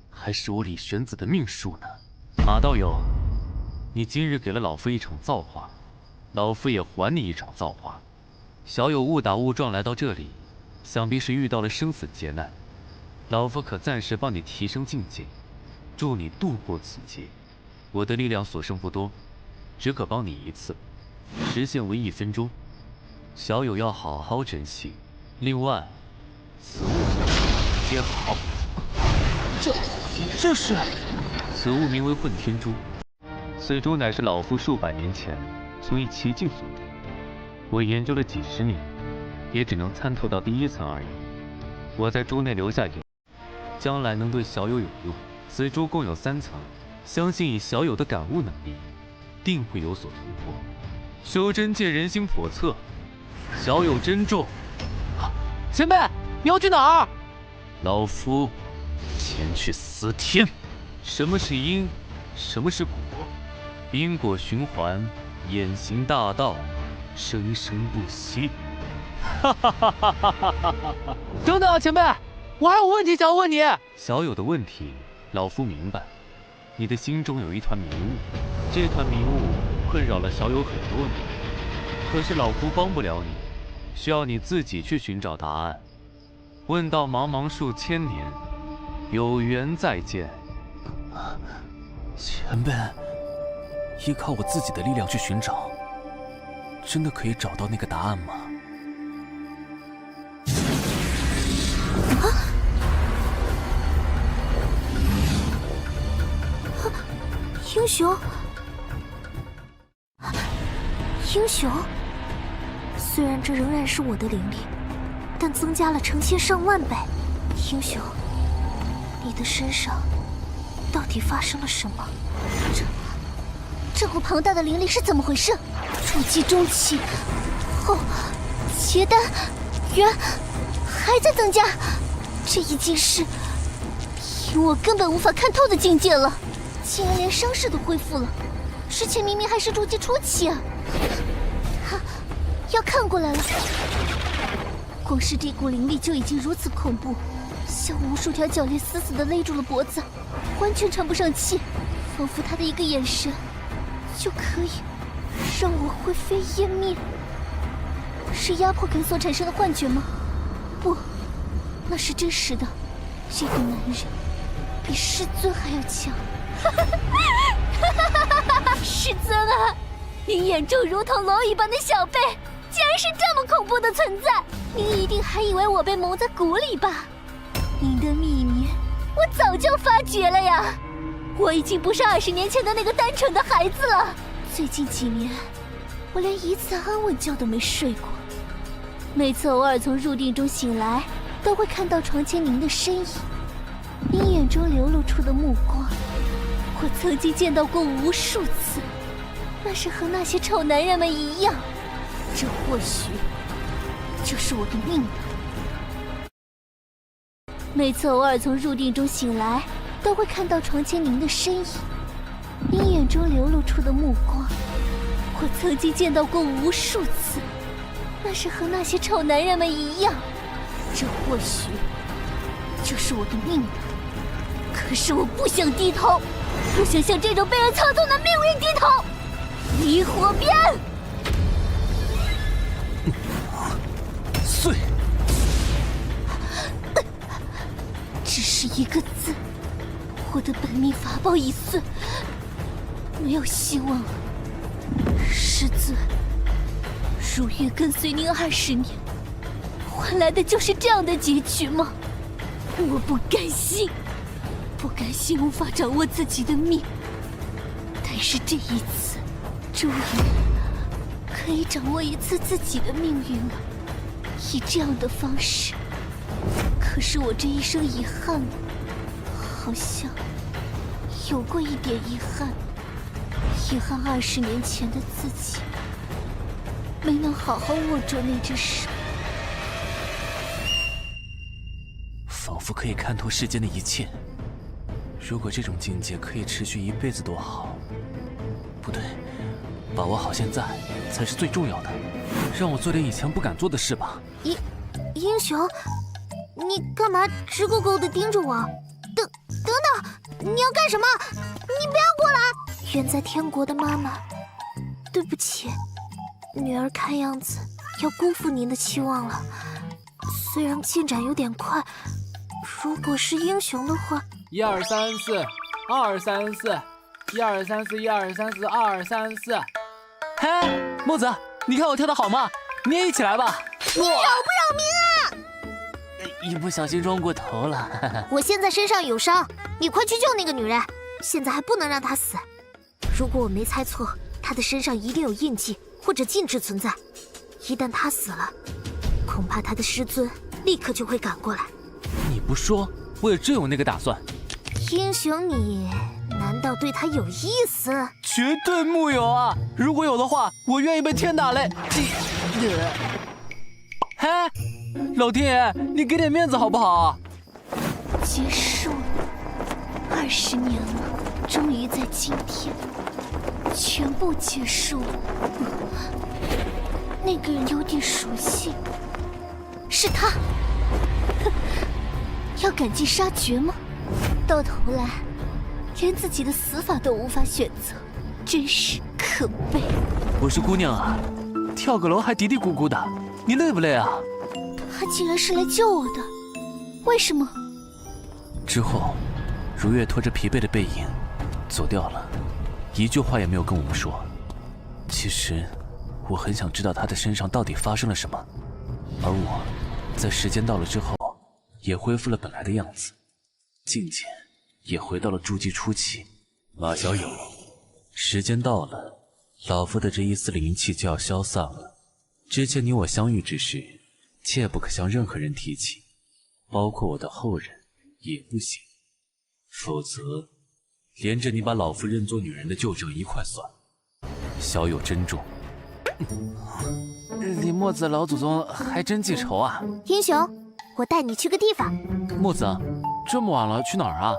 Speaker 1: 还是我李玄子的命数呢？马道友，你今日给了老夫一场造化，老夫也还你一场造化。小友误打误撞来到这里，想必是遇到了生死劫难，老夫可暂时帮你提升境界，助你度过此劫。我的力量所剩不多，只可帮你一次，时限为1分钟，小友要好好珍惜。另外，此物接好。
Speaker 9: 这是？
Speaker 1: 此物名为混天珠，此珠乃是老夫数百年前从一奇境所得，我研究了几十年，也只能参透到第1层而已。我在珠内留下影，将来能对小友有用。此珠共有3层，相信以小友的感悟能力，定会有所突破。修真界人心叵测，小友珍重。
Speaker 9: 前辈，你要去哪儿？
Speaker 1: 老夫前去司天。什么是因？什么是果？因果循环，演行大道，生生不息。哈哈哈哈哈哈！
Speaker 9: 等等，前辈，我还有问题想要问你。
Speaker 1: 小友的问题，老夫明白。你的心中有一团迷雾，这团迷雾困扰了小友很多年。可是老夫帮不了你，需要你自己去寻找答案。问道茫茫数千年，有缘再见。
Speaker 9: 前辈，依靠我自己的力量去寻找，真的可以找到那个答案吗？
Speaker 3: 英雄，英雄。虽然这仍然是我的灵力，但增加了成千上万倍。英雄，你的身上到底发生了什么？
Speaker 8: 这股庞大的灵力是怎么回事？筑基中期，后结丹元还在增加，这已经是令我根本无法看透的境界了。竟然连伤势都恢复了，之前明明还是筑基初期啊！要看过来了，光是这股灵力就已经如此恐怖，像无数条铰链死死地勒住了脖子，完全喘不上气，仿佛他的一个眼神就可以让我灰飞烟灭。是压迫感所产生的幻觉吗？不，那是真实的。这个男人比师尊还要强。师尊啊，您眼中如同蝼蚁般的小辈，竟然是这么恐怖的存在！您一定还以为我被蒙在鼓里吧？您的秘密我早就发觉了呀！我已经不是20年前的那个单纯的孩子了。最近几年，我连一次安稳觉都没睡过。每次偶尔从入定中醒来，都会看到床前您的身影，您眼中流露出的目光，我曾经见到过无数次，那是和那些臭男人们一样。这或许就是我的命了。每次偶尔从入定中醒来，都会看到床前您的身影，您眼中流露出的目光，我曾经见到过无数次，那是和那些臭男人们一样。这或许就是我的命了。可是我不想低头，不想向这种被人操纵的命运低头。离火鞭！
Speaker 9: 碎！
Speaker 8: 只是一个字，我的本命法宝已碎，没有希望了。师尊，如月跟随您20年，换来的就是这样的结局吗？我不甘心，不甘心无法掌握自己的命。但是这一次，终于可以掌握一次自己的命运了。以这样的方式，可是我这一生遗憾了，好像有过一点遗憾。遗憾20年前的自己没能好好握住那只手。
Speaker 9: 仿佛可以看透世间的一切。如果这种境界可以持续一辈子多好。不对，把握好现在才是最重要的。让我做点以前不敢做的事吧。
Speaker 3: 英雄，你干嘛直勾勾地盯着我？等等，你要干什么？你不要过来！远在天国的妈妈，对不起，女儿看样子要辜负您的期望了。虽然进展有点快，如果是英雄的话
Speaker 1: ，1234234，12341234234，嘿，木子，你看我跳得好吗？你也一起来吧。
Speaker 3: 你扰不扰民啊？
Speaker 1: 一不小心撞过头了。
Speaker 3: 我现在身上有伤，你快去救那个女人，现在还不能让她死。如果我没猜错，她的身上一定有印记或者禁制存在，一旦她死了，恐怕她的师尊立刻就会赶过来。
Speaker 1: 你不说，我也真有那个打算。
Speaker 3: 英雄你难道对她有意思？
Speaker 1: 绝对木有啊！如果有的话，我愿意被天打雷。嘿，老天爷，你给点面子好不好？
Speaker 8: 结束了，20年了，终于在今天，全部结束了。那个人有点熟悉，是他。哼，要赶尽杀绝吗？到头来，连自己的死法都无法选择，真是可悲。
Speaker 1: 我是姑娘啊，跳个楼还嘀嘀咕咕的，你累不累啊？
Speaker 8: 他竟然是来救我的，为什么？
Speaker 9: 之后，如月拖着疲惫的背影走掉了，一句话也没有跟我们说。其实，我很想知道他的身上到底发生了什么，而我，在时间到了之后，也恢复了本来的样子，境界也回到了筑基初期。马小友，时间到了，老夫的这一丝灵气就要消散了。之前你我相遇之时，切不可向任何人提起，包括我的后人也不行，否则连着你把老夫认作女人的旧账一块算。小友珍重。
Speaker 1: 李墨子老祖宗还真记仇啊！
Speaker 3: 英雄，我带你去个地方。
Speaker 1: 墨子，这么晚了去哪儿啊？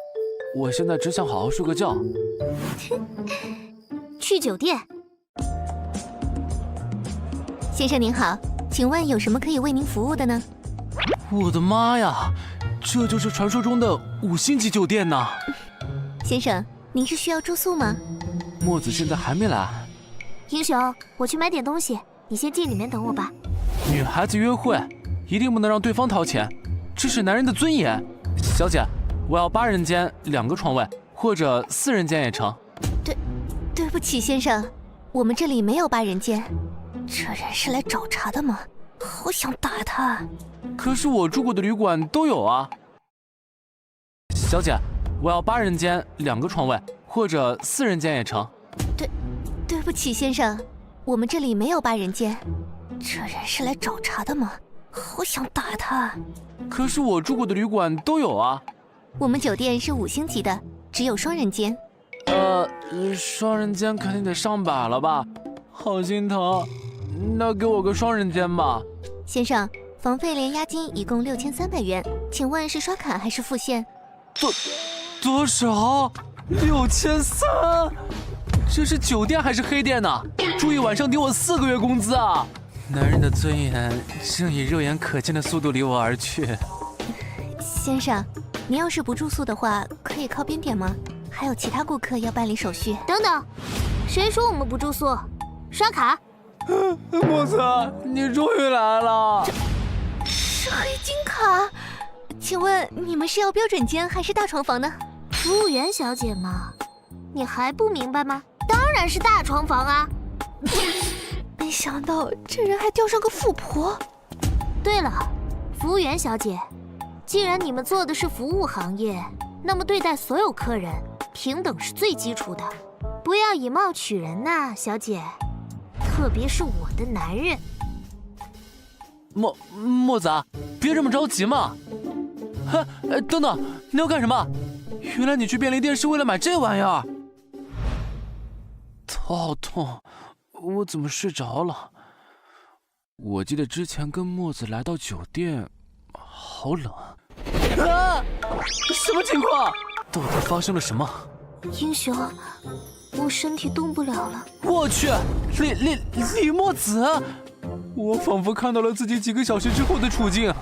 Speaker 1: 我现在只想好好睡个觉。
Speaker 3: 去酒店。
Speaker 5: 先生您好，请问有什么可以为您服务的呢？
Speaker 1: 我的妈呀，这就是传说中的5星级酒店呐！
Speaker 5: 先生，您是需要住宿吗？
Speaker 1: 墨子现在还没来。
Speaker 3: 英雄，我去买点东西，你先进里面等我吧。
Speaker 1: 女孩子约会一定不能让对方掏钱，这是男人的尊严。小姐，我要8人间2个床位，或者4人间也成。
Speaker 5: 对不起，先生，我们这里没有8人间。这人是来找茬的吗？好想打他。
Speaker 1: 可是我住过的旅馆都有啊。小姐，我要8人间2个床位，或者4人间也成。
Speaker 5: 对不起，先生，我们这里没有8人间。这人是来找茬的吗？好想打他。
Speaker 1: 可是我住过的旅馆都有啊。
Speaker 5: 我们酒店是5星级的，只有双人间。
Speaker 1: 双人间肯定得上百了吧？好心疼，那给我个双人间吧。
Speaker 5: 先生，房费连押金一共6300元，请问是刷卡还是付现？
Speaker 1: 多少？6300？这是酒店还是黑店呢？住一晚上顶我4个月工资啊！男人的尊严正以肉眼可见的速度离我而去。
Speaker 5: 先生，您要是不住宿的话，可以靠边点吗？还有其他顾客要办理手续。
Speaker 3: 等等，谁说我们不住宿？刷卡。
Speaker 1: 墨子，你终于来了。
Speaker 5: 是黑金卡。请问你们是要标准间还是大床房呢？
Speaker 3: 服务员小姐嘛，你还不明白吗？当然是大床房啊。
Speaker 5: 没想到这人还钓上个富婆。
Speaker 3: 对了，服务员小姐，既然你们做的是服务行业，那么对待所有客人平等是最基础的，不要以貌取人呐，小姐。特别是我的男人。
Speaker 1: 墨子，别这么着急嘛。等等，你要干什么？原来你去便利店是为了买这玩意儿。头好痛，我怎么睡着了？我记得之前跟墨子来到酒店，好冷。什么情况？到底发生了什么？
Speaker 3: 英雄，我身体动不了了。
Speaker 1: 我去，李墨子，我仿佛看到了自己几个小时之后的处境。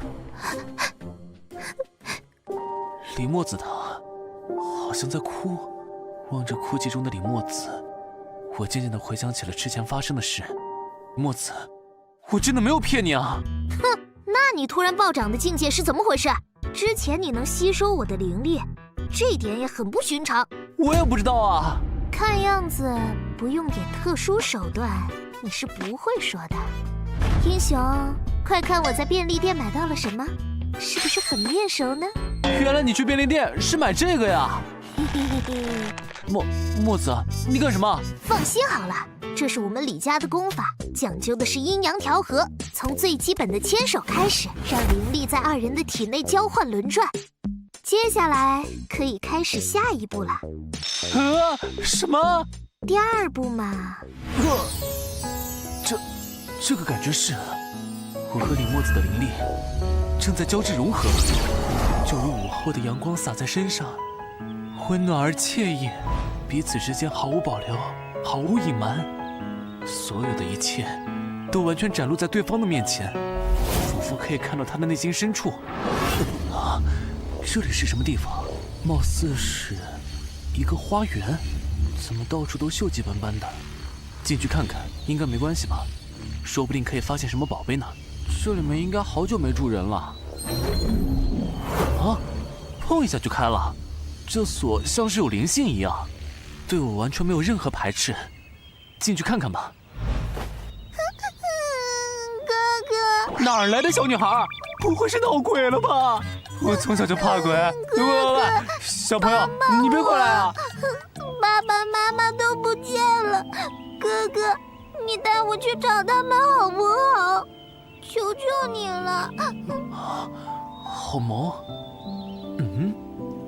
Speaker 9: 李墨子他好像在哭，望着哭泣中的李墨子，我渐渐地回想起了之前发生的事。墨子，我真的没有骗你啊！
Speaker 3: 哼，那你突然暴涨的境界是怎么回事？之前你能吸收我的灵力，这点也很不寻常。
Speaker 1: 我也不知道啊。
Speaker 3: 看样子不用点特殊手段，你是不会说的。英雄，快看我在便利店买到了什么，是不是很面熟呢？
Speaker 1: 原来你去便利店是买这个呀？
Speaker 3: 嘿嘿嘿嘿。
Speaker 1: 墨子，你干什么？
Speaker 3: 放心好了，这是我们李家的功法，讲究的是阴阳调和，从最基本的牵手开始，让灵力在二人的体内交换轮转。接下来可以开始下一步了。
Speaker 1: 什么？
Speaker 3: 第二步嘛。
Speaker 9: 这个感觉是，我和李墨子的灵力正在交织融合，就如午后的阳光洒在身上，温暖而惬意，彼此之间毫无保留，毫无隐瞒，所有的一切都完全展露在对方的面前，仿佛可以看到他的内心深处。啊，这里是什么地方？貌似是一个花园，怎么到处都锈迹斑斑的？进去看看，应该没关系吧？说不定可以发现什么宝贝呢。
Speaker 1: 这里面应该好久没住人了。
Speaker 9: 啊，碰一下就开了，这锁像是有灵性一样，对我完全没有任何排斥。进去看看吧。
Speaker 3: 哥哥，
Speaker 1: 哪儿来的小女孩？不会是闹鬼了吧？我从小就怕鬼。喂，小朋友，你别过来啊！
Speaker 3: 爸爸妈妈都不见了，哥哥，你带我去找他们好不好？求求你了。
Speaker 9: 好萌。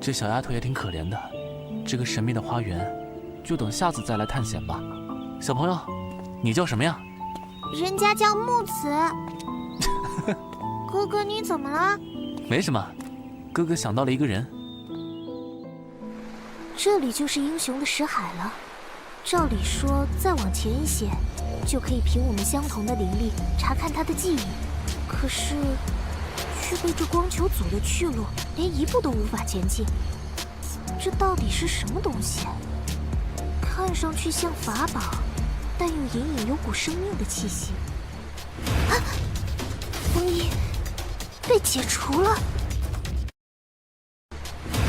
Speaker 9: 这小丫头也挺可怜的。这个神秘的花园，就等下次再来探险吧。小朋友，你叫什么呀？
Speaker 3: 人家叫木子。哥哥，你怎么了？
Speaker 9: 没什么，哥哥想到了一个人。
Speaker 3: 这里就是英雄的识海了。照理说，再往前一些，就可以凭我们相同的灵力查看他的记忆。可是，却被这光球阻了去路，连一步都无法前进。这到底是什么东西？看上去像法宝，但又隐隐有股生命的气息。啊！封印被解除了。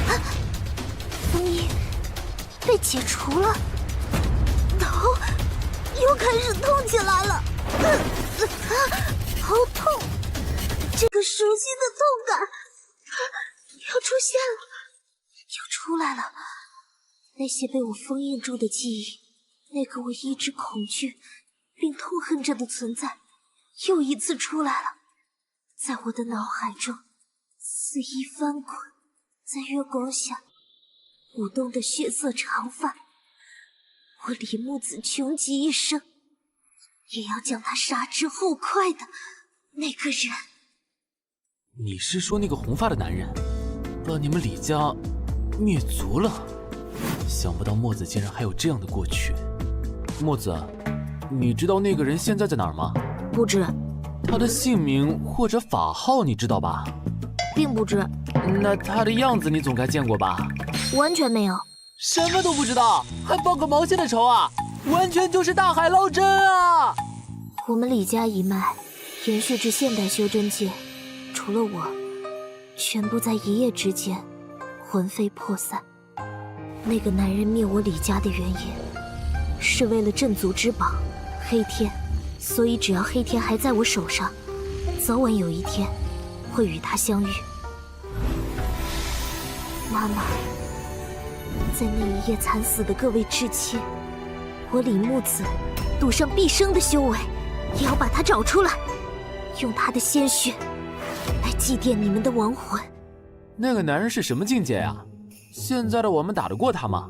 Speaker 3: 啊！封印被解除了。头又开始痛起来了。好痛！这个熟悉的痛感要出现了，要出来了。那些被我封印住的记忆，那个我一直恐惧并痛恨着的存在，又一次出来了，在我的脑海中肆意翻滚，在月光下舞动的血色长发。我李木子穷极一生，也要将他杀之后快的那个人。
Speaker 9: 你是说那个红发的男人，把你们李家灭族了？想不到墨子竟然还有这样的过去。
Speaker 1: 墨子，你知道那个人现在在哪儿吗？
Speaker 3: 不知。
Speaker 1: 他的姓名或者法号你知道吧？
Speaker 3: 并不知。
Speaker 1: 那他的样子你总该见过吧？
Speaker 3: 完全没有。
Speaker 1: 什么都不知道，还报个毛线的仇啊！完全就是大海捞针啊！
Speaker 3: 我们李家一脉延续至现代修真界，除了我，全部在一夜之间魂飞魄散。那个男人灭我李家的原因，是为了镇族之宝黑天，所以只要黑天还在我手上，早晚有一天会与他相遇。妈妈，在那一夜惨死的各位至亲，我李木子赌上毕生的修为，也要把他找出来，用他的鲜血来祭奠你们的亡魂。
Speaker 1: 那个男人是什么境界呀？现在的我们打得过他吗？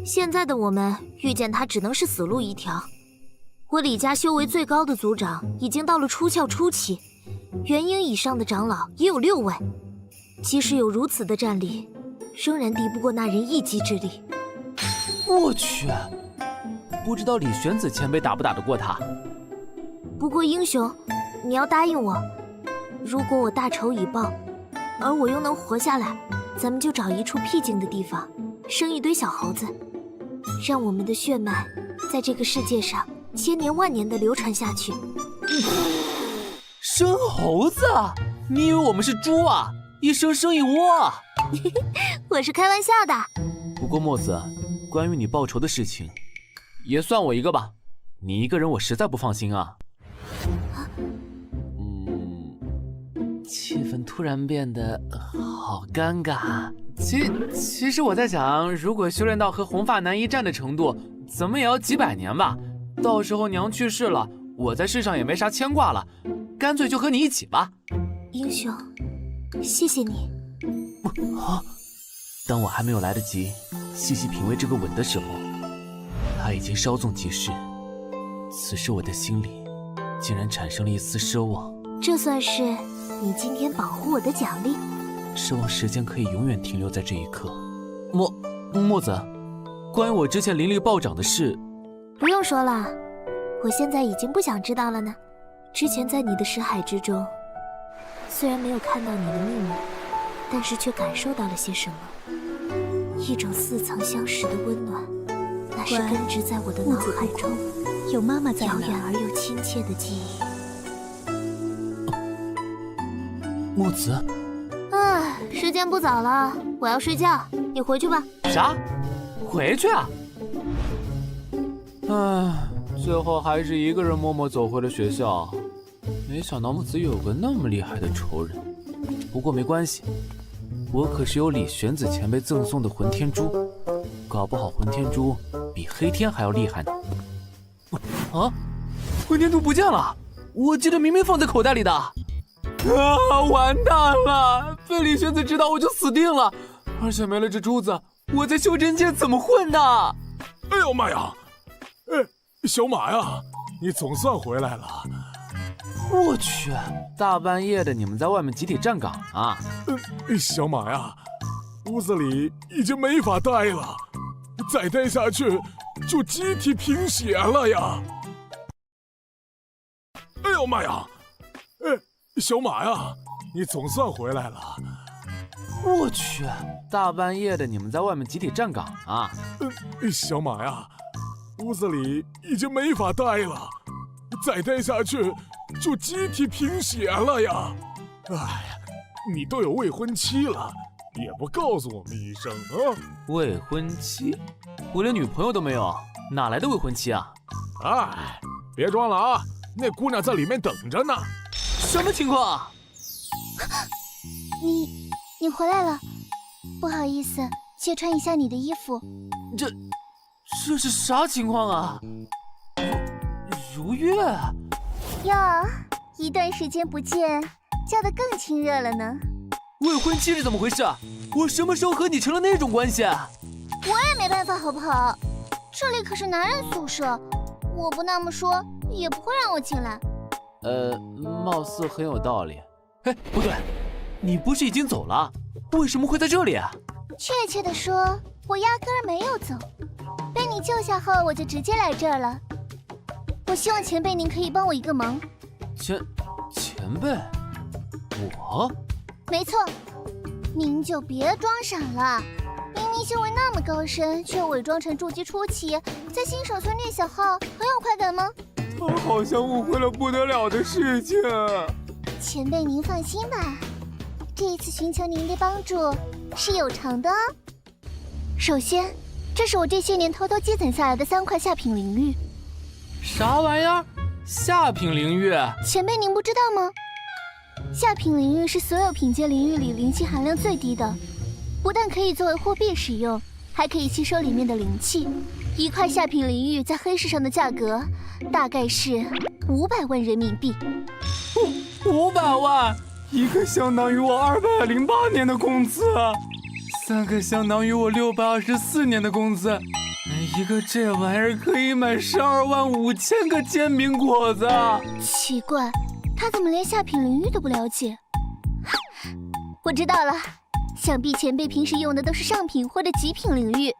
Speaker 3: 现在的我们遇见他只能是死路一条。我李家修为最高的族长已经到了出窍初期，元婴以上的长老也有6位，即使有如此的战力，仍然敌不过那人一己之力。
Speaker 1: 我去，不知道李玄子前辈打不打得过他。
Speaker 3: 不过英雄，你要答应我，如果我大仇已报，而我又能活下来，咱们就找一处僻静的地方，生一堆小猴子，让我们的血脉在这个世界上千年万年的流传下去。
Speaker 1: 生猴子？你以为我们是猪啊？一生生一窝？
Speaker 3: 我是开玩笑的。
Speaker 1: 不过墨子，关于你报仇的事情，也算我一个吧。你一个人我实在不放心啊。气氛突然变得好尴尬。其实我在想，如果修炼到和红发男一战的程度，怎么也要几百年吧。到时候娘去世了，我在世上也没啥牵挂了，干脆就和你一起吧。
Speaker 3: 英雄，谢谢你。
Speaker 1: 当我还没有来得及细细品味这个吻的时候，它已经稍纵即逝。此时我的心里竟然产生了一丝奢望。
Speaker 3: 这算是你今天保护我的奖励。
Speaker 1: 奢望时间可以永远停留在这一刻。墨子，关于我之前灵力暴涨的事，
Speaker 3: 不用说了，我现在已经不想知道了呢。之前在你的识海之中，虽然没有看到你的秘密，但是却感受到了些什么，一种似曾相识的温暖，那是根植在我的脑海中，
Speaker 5: 有妈妈在
Speaker 3: 遥
Speaker 5: 呢。
Speaker 3: 远而又亲切的记忆。
Speaker 1: 墨子，
Speaker 3: 时间不早了，我要睡觉，你回去吧。
Speaker 1: 啥？回去啊？最后还是一个人默默走回了学校。没想到墨子有个那么厉害的仇人。不过没关系，我可是有李玄子前辈赠送的混天珠，搞不好混天珠比黑天还要厉害呢。啊，混天珠不见了！我记得明明放在口袋里的。完蛋了！被李玄子知道我就死定了，而且没了这珠子，我在修真界怎么混的？
Speaker 2: 哎呦妈呀！小马呀，你总算回来了。
Speaker 1: 我去，大半夜的你们在外面集体站岗啊？
Speaker 2: 小马呀，屋子里已经没法待了，再待下去就集体贫血了呀！哎呦妈呀！小马呀，你总算回来了。
Speaker 1: 我去，大半夜的你们在外面集体站岗啊？
Speaker 2: 小马呀，屋子里已经没法待了，再待下去就集体贫血了呀！哎呀，你都有未婚妻了，也不告诉我们一声啊！
Speaker 1: 未婚妻？我连女朋友都没有，哪来的未婚妻啊？
Speaker 2: 哎，别装了啊，那姑娘在里面等着呢。
Speaker 1: 什么情况？
Speaker 8: 你回来了，不好意思，借穿一下你的衣服。
Speaker 1: 这是啥情况啊？如月
Speaker 8: 哟，一段时间不见，叫得更亲热了呢。
Speaker 1: 未婚妻是怎么回事？我什么时候和你成了那种关系？
Speaker 8: 我也没办法好不好？这里可是男人宿舍，我不那么说也不会让我进来。
Speaker 1: 貌似很有道理。哎，不对，你不是已经走了？为什么会在这里啊？
Speaker 8: 确切的说，我压根儿没有走，被你救下后，我就直接来这儿了。我希望前辈您可以帮我一个忙。
Speaker 1: 前辈，我？
Speaker 8: 没错，您就别装傻了。明明修为那么高深，却伪装成筑基初期，在新手村虐小号，很有快感吗？
Speaker 1: 我好像误会了不得了的事情。
Speaker 8: 前辈您放心吧，这一次寻求您的帮助是有偿的哦。首先，这是我这些年偷偷积攒下来的3块下品灵玉。
Speaker 1: 啥玩意儿？下品灵玉？
Speaker 8: 前辈您不知道吗？下品灵玉是所有品阶灵玉里灵气含量最低的，不但可以作为货币使用，还可以吸收里面的灵气。1块下品灵玉在黑市上的价格大概是500万人民币。
Speaker 1: 500万，一个相当于我208年的工资，3个相当于我624年的工资，一个这玩意儿可以买12万5千个煎饼果子。
Speaker 8: 奇怪，他怎么连下品灵玉都不了解？我知道了，想必前辈平时用的都是上品或者极品灵玉。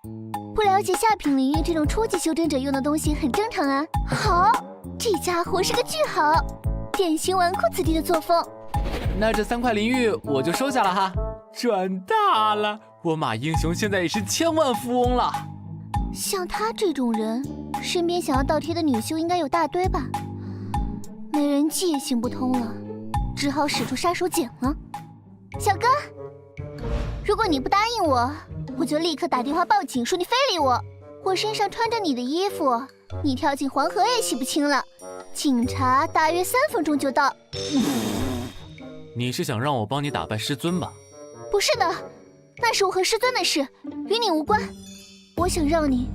Speaker 8: 不了解下品领域这种初级修真者用的东西很正常啊。好，这家伙是个巨豪，典型纨绔子弟的作风。
Speaker 1: 那这3块灵玉我就收下了哈，赚大了！我马英雄现在也是千万富翁了。
Speaker 8: 像他这种人，身边想要倒贴的女修应该有大堆吧？美人计也行不通了，只好使出杀手锏了。小哥，如果你不答应我，我就立刻打电话报警，说你非礼我。我身上穿着你的衣服，你跳进黄河也洗不清了。警察大约3分钟就到。
Speaker 9: 你是想让我帮你打败师尊吧？
Speaker 8: 不是的，那是我和师尊的事，与你无关。我想让你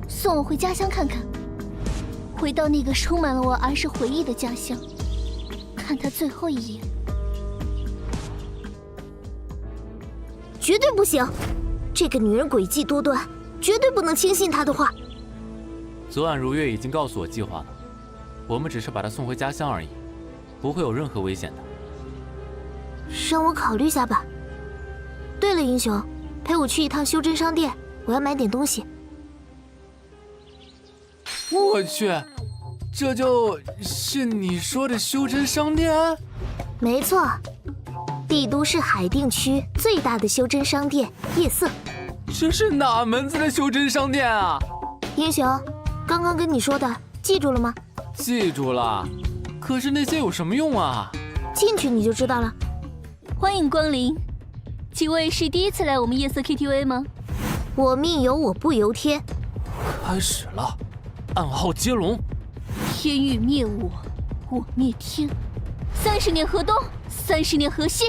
Speaker 8: 送我回家乡看看，回到那个充满了我儿时回忆的家乡，看他最后一眼。
Speaker 3: 绝对不行！这个女人诡计多端，绝对不能轻信她的话。
Speaker 9: 昨晚如月已经告诉我计划了，我们只是把她送回家乡而已，不会有任何危险的。
Speaker 3: 让我考虑下吧。对了，英雄，陪我去一趟修真商店，我要买点东西。
Speaker 1: 我去，这就是你说的修真商店？
Speaker 3: 没错，帝都市海淀区最大的修真商店夜色。
Speaker 1: 这是哪门子的修真商店啊？
Speaker 3: 英雄，刚刚跟你说的记住了吗？
Speaker 1: 记住了，可是那些有什么用啊？
Speaker 3: 进去你就知道了。
Speaker 8: 欢迎光临，几位是第一次来我们夜色 KTV 吗？
Speaker 3: 我命由我不由天。
Speaker 1: 开始了，暗号接龙。
Speaker 8: 天欲灭我，我灭天。30年河东，30年河西，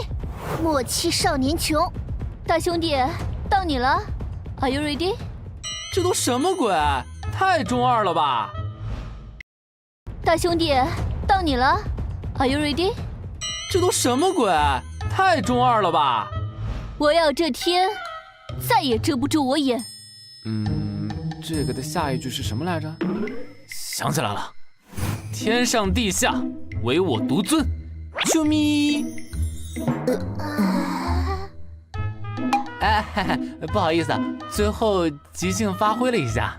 Speaker 8: 莫欺少年穷。大兄弟，到你了 ，Are you ready？
Speaker 1: 这都什么鬼？太中二了吧！
Speaker 8: 大兄弟，到你了 ，Are you ready？
Speaker 1: 这都什么鬼？太中二了吧！
Speaker 8: 我要这天再也遮不住我眼。
Speaker 1: 这个的下一句是什么来着？想起来了，天上地下唯我独尊。啾咪。哎，不好意思啊，最后即兴发挥了一下。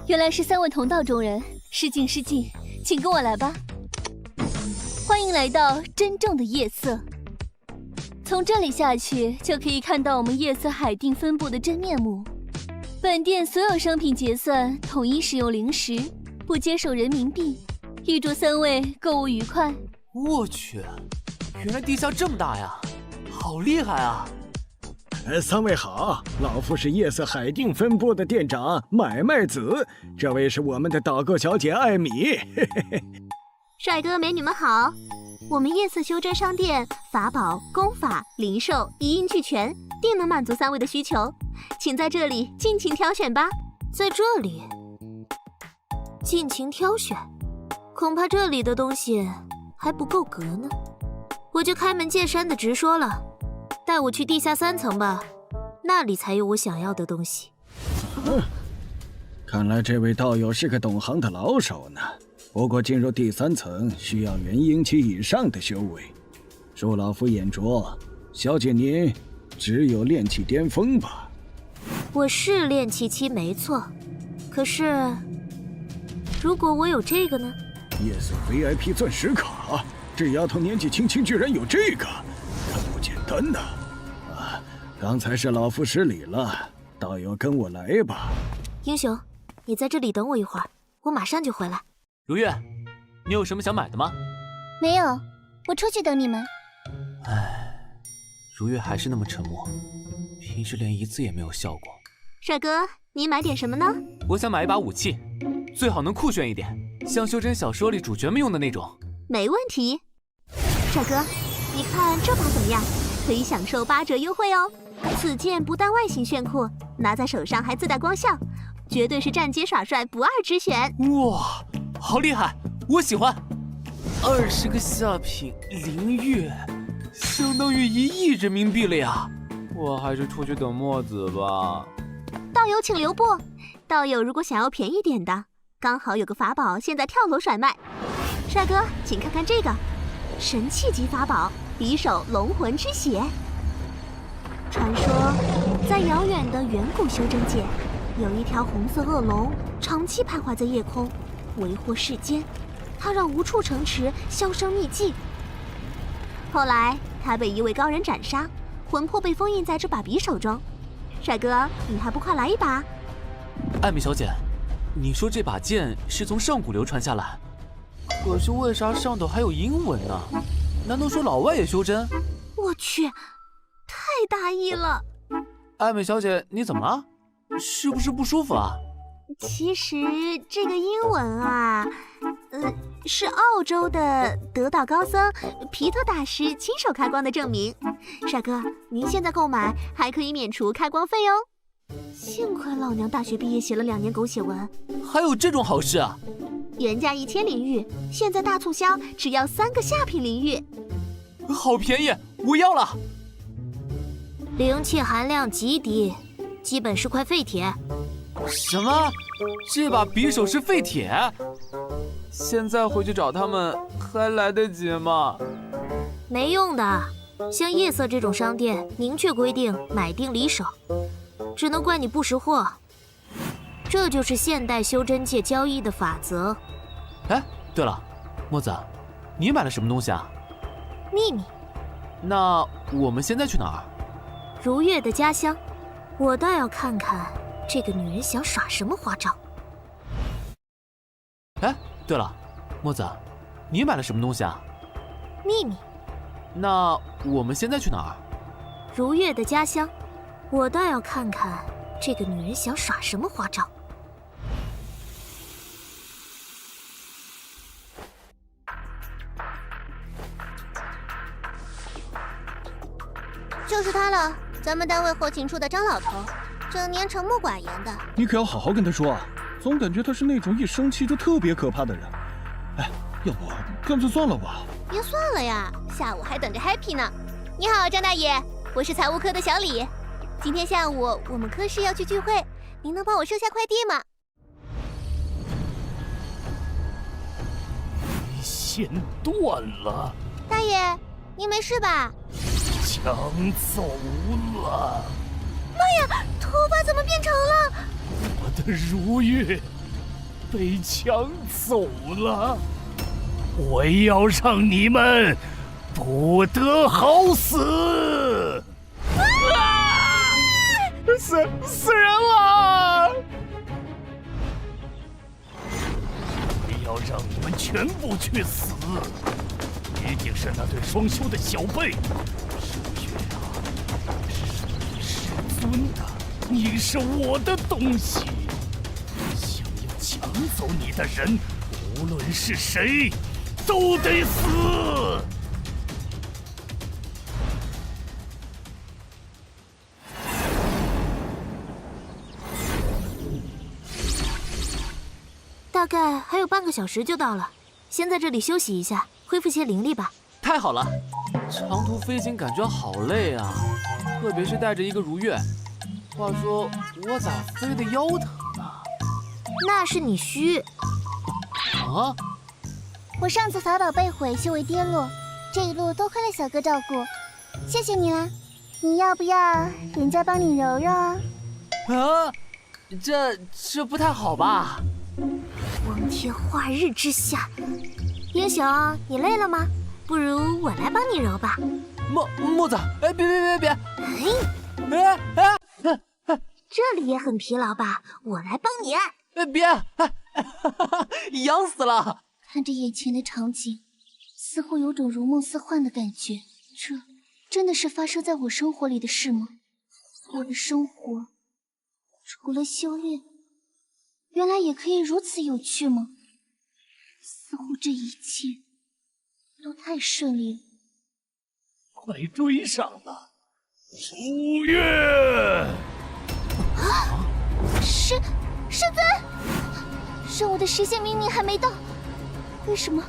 Speaker 8: 原来是3位同道中人，失敬失敬，请跟我来吧。欢迎来到真正的夜色。从这里下去，就可以看到我们夜色海淀分部的真面目。本店所有商品结算统一使用零食，不接受人民币。预祝3位购物愉快。
Speaker 1: 我去，原来地下这么大呀，好厉害啊
Speaker 7: ！3位好，老夫是夜色海淀分部的店长买卖子，这位是我们的导购小姐艾米。
Speaker 3: 帅哥美女们好，我们夜色修真商店法宝、功法、灵兽一应俱全，定能满足3位的需求，请在这里尽情挑选吧。在这里尽情挑选，恐怕这里的东西还不够格呢。我就开门见山的直说了，带我去地下3层吧，那里才有我想要的东西。
Speaker 7: 看来这位道友是个懂行的老手呢。不过进入第3层需要元婴期以上的修为，恕老夫眼拙，小姐您只有炼气巅峰吧？
Speaker 3: 我是炼气期没错，可是如果我有这个呢？
Speaker 7: 夜色 VIP 钻石卡，这丫头年纪轻轻居然有这个，她不简单呐！刚才是老夫失礼了，道友跟我来吧。
Speaker 3: 英雄，你在这里等我一会儿，我马上就回来。
Speaker 1: 如月，你有什么想买的吗？
Speaker 8: 没有，我出去等你们。
Speaker 9: 如月还是那么沉默，平时连一次也没有笑过。
Speaker 3: 帅哥，你买点什么呢？
Speaker 1: 我想买一把武器，最好能酷炫一点，像修真小说里主角们用的那种。
Speaker 3: 没问题。帅哥，你看这把怎么样？可以享受8折优惠哦。此剑不但外形炫酷，拿在手上还自带光效，绝对是站街耍帅不二之选。
Speaker 1: 哇，好厉害，我喜欢。20个下品灵玉，相当于1亿人民币了呀！我还是出去等墨子吧。
Speaker 3: 道友请留步，道友如果想要便宜点的，刚好有个法宝现在跳楼甩卖。帅哥，请看看这个神器级法宝匕首龙魂之血。传说在遥远的远古修真界，有一条红色恶龙，长期徘徊在夜空，为祸世间。它让无处城池销声匿迹。后来，他被一位高人斩杀，魂魄被封印在这把匕首中。帅哥，你还不快来一把？
Speaker 9: 艾米小姐，你说这把剑是从上古流传下来，可是为啥上头还有英文呢？难道说老外也修真？
Speaker 3: 我去，太大意了！
Speaker 9: 艾米小姐，你怎么了？是不是不舒服啊？
Speaker 3: 其实这个英文啊，是澳洲的得道高僧皮特大师亲手开光的证明。帅哥，您现在购买还可以免除开光费哦。幸亏老娘大学毕业写了2年狗血文。
Speaker 9: 还有这种好事啊？
Speaker 3: 原价1000灵玉，现在大促销，只要3个下品灵玉，
Speaker 9: 好便宜，我要了。
Speaker 3: 灵气含量极低，基本是块废铁。
Speaker 9: 什么？这把匕首是废铁？现在回去找他们还来得及吗？
Speaker 3: 没用的，像夜色这种商店明确规定买定离手，只能怪你不识货。这就是现代修真界交易的法则。
Speaker 9: 哎，对了，墨子，你买了什么东西啊？
Speaker 3: 秘密。
Speaker 9: 那我们现在去哪儿？
Speaker 3: 如月的家乡，我倒要看看这个女人想耍什么花招。
Speaker 9: 哎，对了，墨子，你买了什么东西啊？
Speaker 3: 秘密。
Speaker 9: 那我们现在去哪儿？
Speaker 3: 如月的家乡，我倒要看看这个女人想耍什么花招。
Speaker 8: 就是他了，咱们单位后勤处的张老头，整年沉默寡言的。
Speaker 7: 你可要好好跟他说啊，总感觉他是那种一生气就特别可怕的人。哎，要不干脆算了吧。
Speaker 8: 别算了呀，下午还等着 happy 呢。你好，张大爷，我是财务科的小李。今天下午我们科室要去聚会，您能帮我收下快递吗？
Speaker 4: 线断了。
Speaker 8: 大爷，您没事吧？
Speaker 4: 抢走了！
Speaker 8: 妈呀，头发怎么变长了？
Speaker 4: 我的如月被抢走了，我要让你们不得好死！
Speaker 1: 死人了！
Speaker 4: 我要让你们全部去死！一定是那对双修的小辈。尊的，你是我的东西。想要抢走你的人，无论是谁，都得死。
Speaker 3: 大概还有半个小时就到了，先在这里休息一下，恢复些灵力吧。
Speaker 9: 太好了，长途飞行感觉好累啊，特别是带着一个如月。话说我咋飞得腰疼啊？
Speaker 3: 那是你虚。
Speaker 9: 啊！
Speaker 8: 我上次法宝被毁，修为跌落，这一路多亏了小哥照顾，谢谢你啦。你要不要人家帮你揉揉啊？
Speaker 9: 啊，这不太好吧？
Speaker 3: 光天化日之下，英雄，你累了吗？不如我来帮你揉吧。
Speaker 9: 木子，哎，别！哎！
Speaker 3: 这里也很疲劳吧？我来帮你按。
Speaker 9: 别！痒死了！
Speaker 8: 看着眼前的场景，似乎有种如梦似幻的感觉。这真的是发生在我生活里的事吗？我的生活除了修炼，原来也可以如此有趣吗？似乎这一切都太顺利了。
Speaker 4: 快追上了，如月！
Speaker 8: 师尊，是我的时限明明还没到，为什么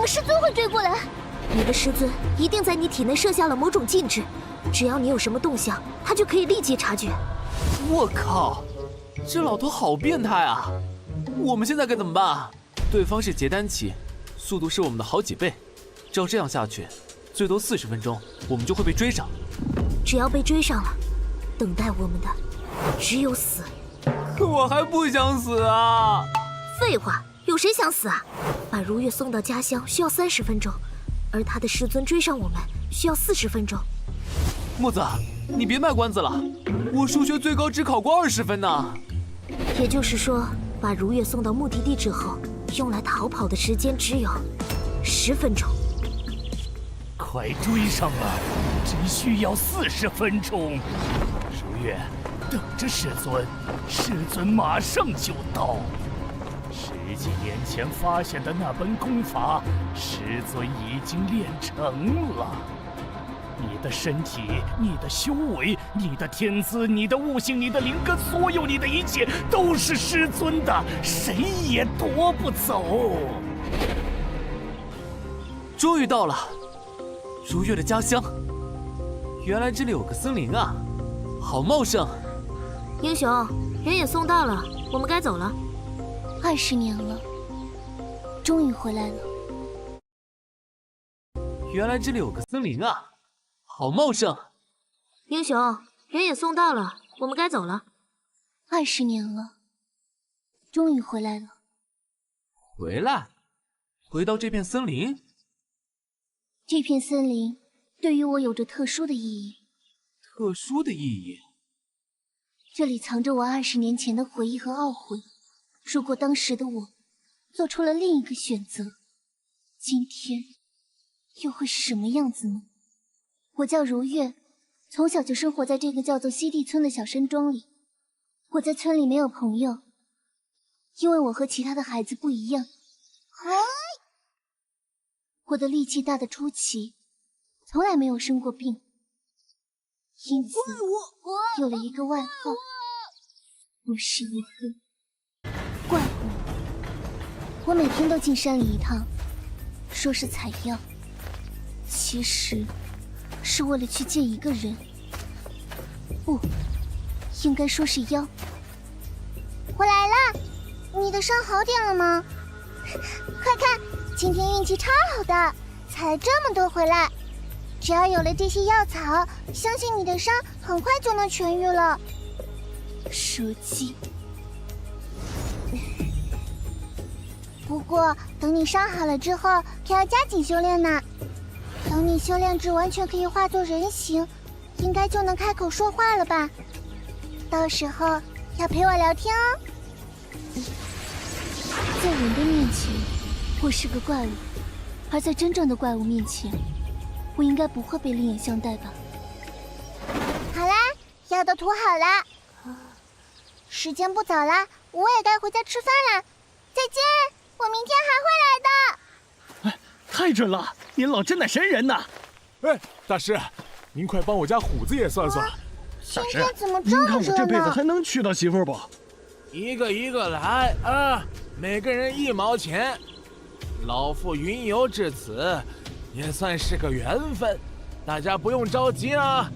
Speaker 8: 师尊会追过来？
Speaker 3: 你的师尊一定在你体内设下了某种禁制，只要你有什么动向，他就可以立即察觉。
Speaker 9: 我靠，这老头好变态啊！我们现在该怎么办？对方是结丹期，速度是我们的好几倍，照这样下去，最多40分钟，我们就会被追上。
Speaker 3: 只要被追上了，等待我们的只有死。
Speaker 1: 可我还不想死啊！
Speaker 3: 废话，有谁想死啊？把如月送到家乡需要30分钟，而他的师尊追上我们需要40分钟。
Speaker 1: 木子，你别卖关子了，我数学最高只考过20分呢。
Speaker 3: 也就是说，把如月送到目的地之后，用来逃跑的时间只有10分钟。
Speaker 4: 快追上了，只需要40分钟。如月，等着师尊，师尊马上就到。10几年前发现的那本功法，师尊已经练成了。你的身体、你的修为、你的天资、你的悟性、你的灵根，所有你的一切都是师尊的，谁也夺不走。
Speaker 1: 终于到了，如月的家乡。原来这里有个森林啊，好茂盛。
Speaker 3: 英雄，人也送到了，我们该走了。
Speaker 8: 20年了，终于回来了。
Speaker 1: 原来这里有个森林啊，好茂盛。
Speaker 3: 英雄，人也送到了，我们该走了。
Speaker 8: 20年了，终于回来了。
Speaker 1: 回来？回到这片森林？
Speaker 8: 这片森林对于我有着特殊的意义。
Speaker 1: 特殊的意义？
Speaker 8: 这里藏着我20年前的回忆和懊悔。如果当时的我做出了另一个选择，今天又会是什么样子呢？我叫如月，从小就生活在这个叫做西地村的小山庄里。我在村里没有朋友，因为我和其他的孩子不一样。我的力气大得出奇，从来没有生过病，因此有了一个外号，我是一个怪物。我每天都进山里一趟，说是采药，其实是为了去见一个人，不，应该说是妖。我来了，你的伤好点了吗？快看，今天运气超好的，采了这么多回来。只要有了这些药草，相信你的伤很快就能痊愈了。蛇姬，不过等你伤好了之后，可要加紧修炼呢。等你修炼至完全可以化作人形，应该就能开口说话了吧？到时候要陪我聊天哦。在人的面前，我是个怪物，而在真正的怪物面前，我应该不会被另眼相待吧？好啦，药都涂好了，时间不早啦，我也该回家吃饭啦。再见，我明天还会来的。
Speaker 7: 哎，太准了，您老真乃神人呐！
Speaker 2: 哎，大师，您快帮我家虎子也算算。
Speaker 8: 今天怎么这
Speaker 7: 您看我
Speaker 8: 么热闹？
Speaker 7: 这辈子还能娶到媳妇不？
Speaker 10: 一个一个来啊，每个人1毛钱。老夫云游至此，也算是个缘分，大家不用着急啊。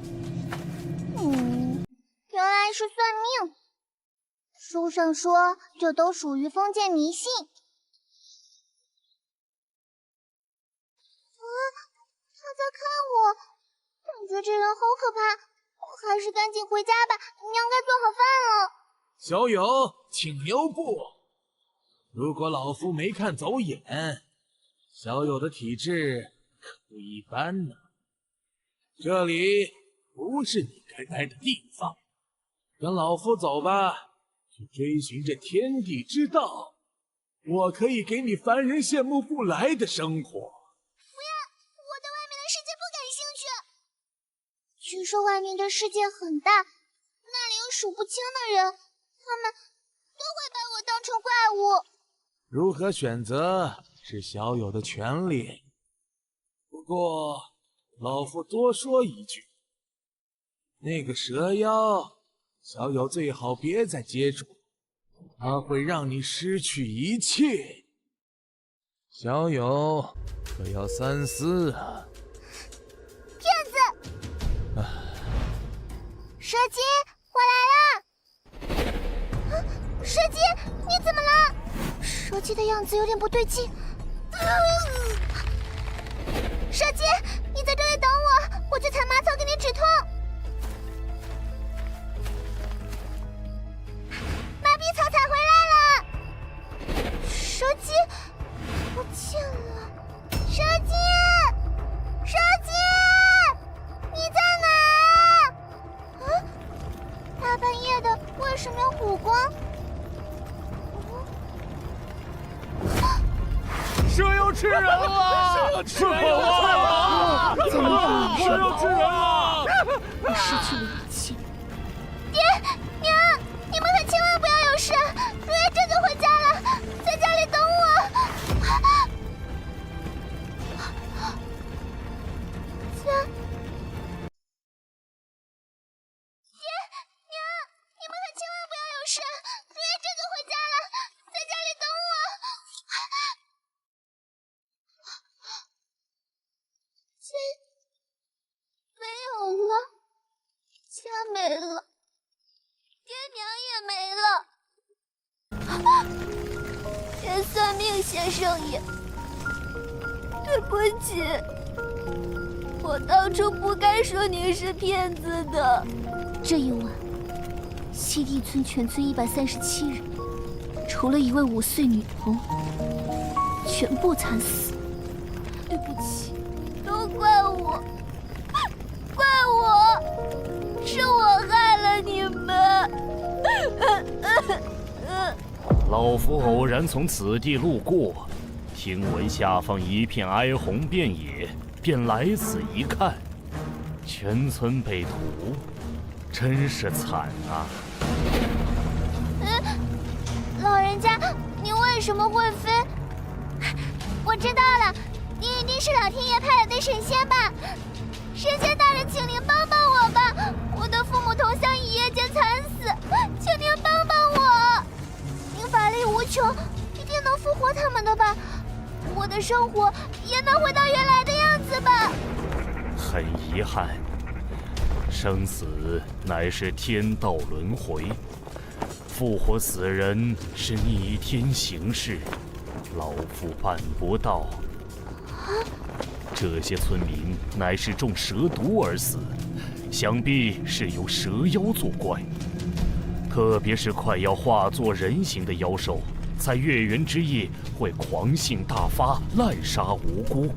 Speaker 8: 原来是算命。书上说，这都属于封建迷信。他在看我，感觉这人好可怕，我还是赶紧回家吧，娘该做好饭了。
Speaker 10: 小友，请留步。如果老夫没看走眼，小友的体质可不一般呢。这里不是你该待的地方，跟老夫走吧，去追寻这天地之道。我可以给你凡人羡慕不来的生活。
Speaker 8: 不要，我对外面的世界不感兴趣。据说外面的世界很大，那里有数不清的人，他们都会把我当成怪物。
Speaker 10: 如何选择是小友的权利，不过老夫多说一句，那个蛇妖，小友最好别再接触，它会让你失去一切。小友可要三思啊！
Speaker 8: 骗子！蛇姬，我来了！蛇姬，你怎么了？蛇姬的样子有点不对劲。蛇姬，你在这里等我，我去采麻草给你止痛。麻武功。
Speaker 4: 蛇要吃人了！
Speaker 3: 怎么可能？
Speaker 4: 蛇要吃人了！
Speaker 8: 我失去了一切。爹娘，你们可千万不要有事！如月这就回家了，在家里等我。爹娘，你们可千万不要有事！如月这就回家了，在家里等我。家没有了，家没了，爹娘也没了。天算命先生也，对不起，我当初不该说您是骗子的。这一晚，西地村全村137人，除了一位5岁女童，全部惨死。对不起，都怪我，怪我，是我害了你们。
Speaker 4: 老夫偶然从此地路过，听闻下方一片哀鸿遍野，便来此一看，全村被屠，真是惨啊！
Speaker 8: 老人家，您为什么会飞？我知道了，您一定是老天爷派来的神仙吧？神仙大人，请您帮帮我吧！我的父母同乡一夜间惨死，请您帮帮我！您法力无穷，一定能复活他们的吧？我的生活也能回到原来的样子吧？
Speaker 4: 很遗憾，生死乃是天道轮回，复活死人是逆天行事，老夫办不到。这些村民乃是中蛇毒而死，想必是由蛇妖作怪。特别是快要化作人形的妖兽，在月圆之夜会狂性大发，滥杀无辜。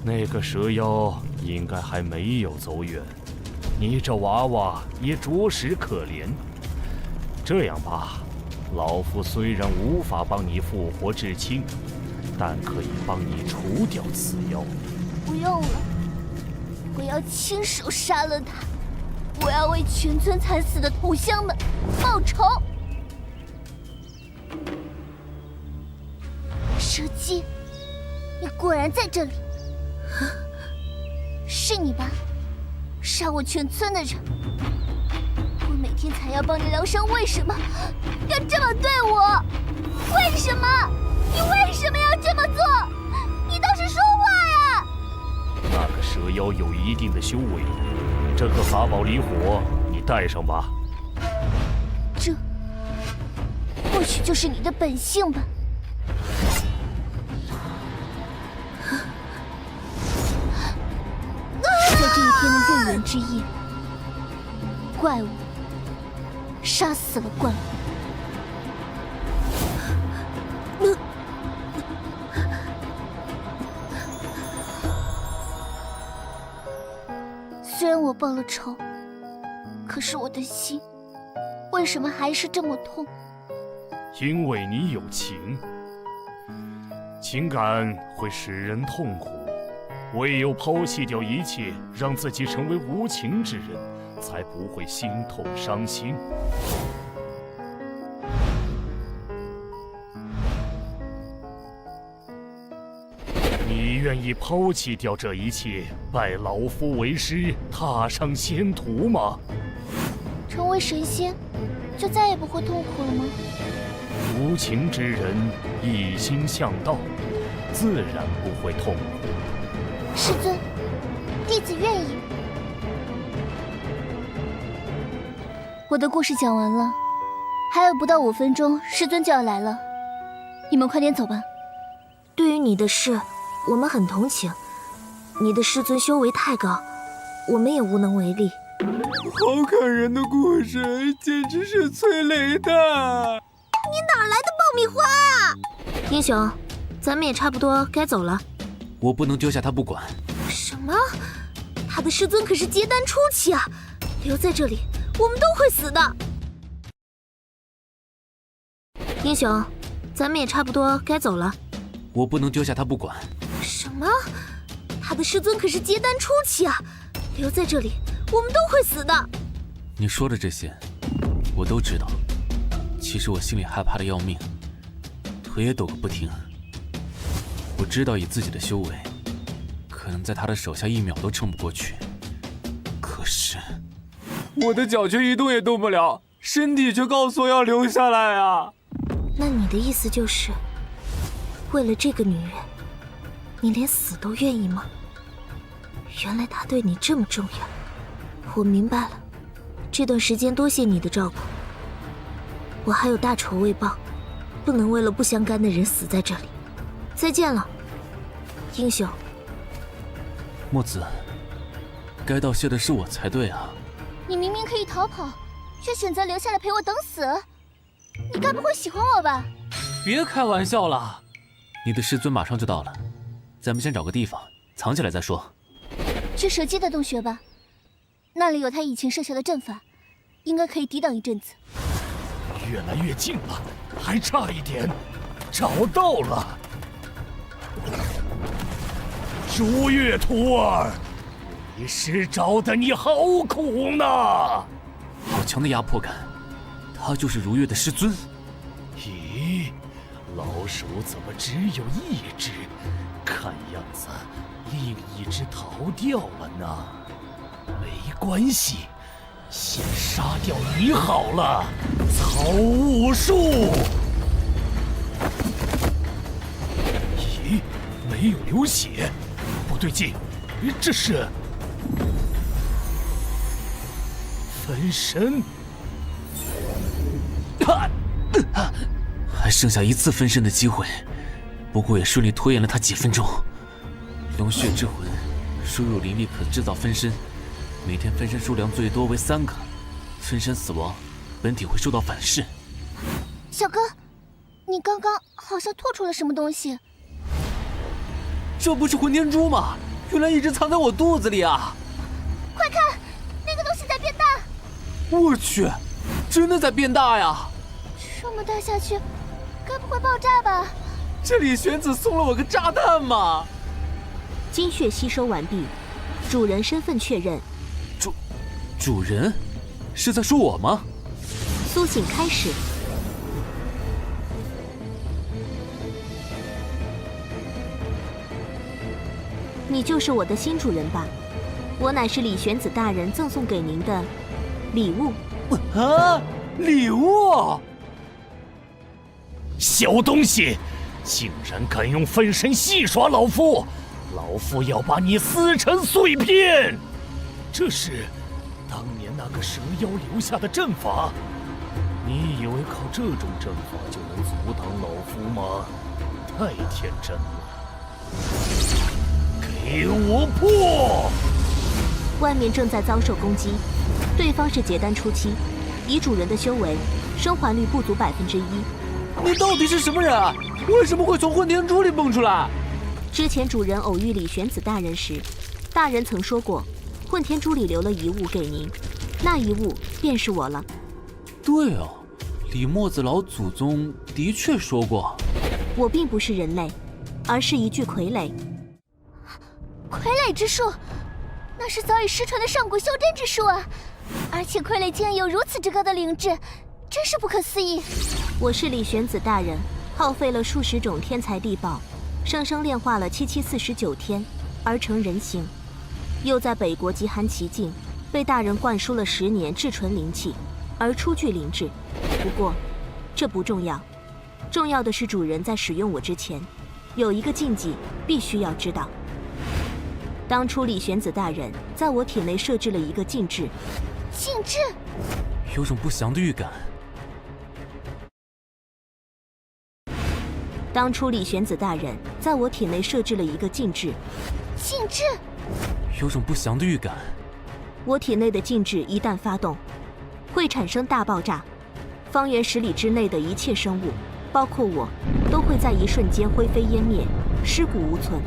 Speaker 4: 那个蛇妖应该还没有走远，你这娃娃也着实可怜。这样吧，老夫虽然无法帮你复活至亲，但可以帮你除掉此妖。
Speaker 8: 不用了，我要亲手杀了他，我要为全村惨死的同乡们报仇。蛇姬，你果然在这里，是你吧？杀我全村的人，我每天才要帮你疗伤，为什么要这么对我？为什么？你为什么要这么做？你倒是说话呀！
Speaker 4: 那个蛇妖有一定的修为，这个法宝离火你带上吧。
Speaker 8: 这或许就是你的本性吧。在这一天的月圆之夜，怪物杀死了怪物。虽然我报了仇，可是我的心为什么还是这么痛？
Speaker 4: 因为你有情，情感会使人痛苦，唯有抛弃掉一切，让自己成为无情之人，才不会心痛伤心。你愿意抛弃掉这一切，拜老夫为师，踏上仙途吗？
Speaker 8: 成为神仙，就再也不会痛苦了吗？
Speaker 4: 无情之人一心向道，自然不会痛苦。
Speaker 8: 师尊，弟子愿意。我的故事讲完了，还有不到5分钟，师尊就要来了，你们快点走吧。
Speaker 3: 对于你的事，我们很同情。你的师尊修为太高，我们也无能为力。
Speaker 2: 好感人的故事，简直是催泪弹！
Speaker 3: 你哪来的爆米花啊？英雄，咱们也差不多该走了。
Speaker 9: 我不能丢下他不管。
Speaker 3: 什么？他的师尊可是结丹初期啊！留在这里，我们都会死的。英雄，咱们也差不多该走了。
Speaker 9: 我不能丢下他不管。
Speaker 3: 什么？他的师尊可是结丹初期啊！留在这里，我们都会死的。
Speaker 9: 你说的这些，我都知道。其实我心里害怕的要命，腿也抖个不停。我知道以自己的修为，可能在他的手下1秒都撑不过去。可是，我的脚却一动也动不了，身体却告诉我要留下来啊！
Speaker 3: 那你的意思就是，为了这个女人，你连死都愿意吗？原来她对你这么重要，我明白了。这段时间多谢你的照顾，我还有大仇未报，不能为了不相干的人死在这里。再见了，英雄。
Speaker 9: 墨子，该道谢的是我才对啊！
Speaker 8: 你明明可以逃跑，却选择留下来陪我等死，你该不会喜欢我吧？
Speaker 9: 别开玩笑了，你的师尊马上就到了，咱们先找个地方藏起来再说。
Speaker 8: 去蛇姬的洞穴吧，那里有他以前设下的阵法，应该可以抵挡一阵子。
Speaker 6: 越来越近了，还差一点，找到了！朱月徒儿，为师找的你好苦呢！
Speaker 9: 好强的压迫感，他就是如月的师尊。
Speaker 6: 咦，老鼠怎么只有一只？看样子另一只逃掉了呢。没关系，先杀掉你好了，曹武术。咦，没有流血，不对劲，这是分身。
Speaker 9: 还剩下1次分身的机会，不过也顺利拖延了他几分钟。龙血之魂输入灵力可制造分身，每天分身数量最多为3个，分身死亡，本体会受到反噬。
Speaker 8: 小哥，你刚刚好像吐出了什么东西。
Speaker 9: 这不是混天珠吗？原来一直藏在我肚子里啊！
Speaker 8: 快看，那个东西在变大！
Speaker 9: 我去，真的在变大呀！
Speaker 8: 这么大下去，该不会爆炸吧？
Speaker 9: 这李玄子送了我个炸弹吗？
Speaker 3: 精血吸收完毕，主人身份确认。
Speaker 9: 主人，是在说我吗？
Speaker 3: 苏醒开始。你就是我的新主人吧？我乃是李玄子大人赠送给您的礼物。
Speaker 9: 啊，礼物！
Speaker 6: 小东西，竟然敢用分身戏耍老夫！老夫要把你撕成碎片！这是当年那个蛇妖留下的阵法，你以为靠这种阵法就能阻挡老夫吗？太天真了！给我破！
Speaker 3: 外面正在遭受攻击，对方是结丹初期，以主人的修为，生还率不足1%。
Speaker 9: 你到底是什么人啊？为什么会从混天珠里蹦出来？
Speaker 3: 之前主人偶遇李玄子大人时，大人曾说过，混天珠里留了遗物给您，那遗物便是我了。
Speaker 9: 对哦，李墨子老祖宗的确说过，
Speaker 3: 我并不是人类，而是一具傀儡。
Speaker 8: 傀儡之术，那是早已失传的上古修真之术啊！而且傀儡竟然有如此之高的灵智，真是不可思议。
Speaker 3: 我是李玄子大人，耗费了数十种天材地宝，生生炼化了7749天，而成人形。又在北国极寒奇境，被大人灌输了10年至纯灵气，而初具灵智。不过，这不重要，重要的是主人在使用我之前，有一个禁忌必须要知道。当初李玄子大人在我体内设置了一个禁制。
Speaker 8: 禁制？
Speaker 9: 有种不祥的预感。
Speaker 3: 当初李玄子大人在我体内设置了一个禁制。
Speaker 8: 禁制？
Speaker 9: 有种不祥的预感。
Speaker 3: 我体内的禁制一旦发动，会产生大爆炸，方圆10里之内的一切生物，包括我，都会在一瞬间灰飞烟灭，尸骨无存。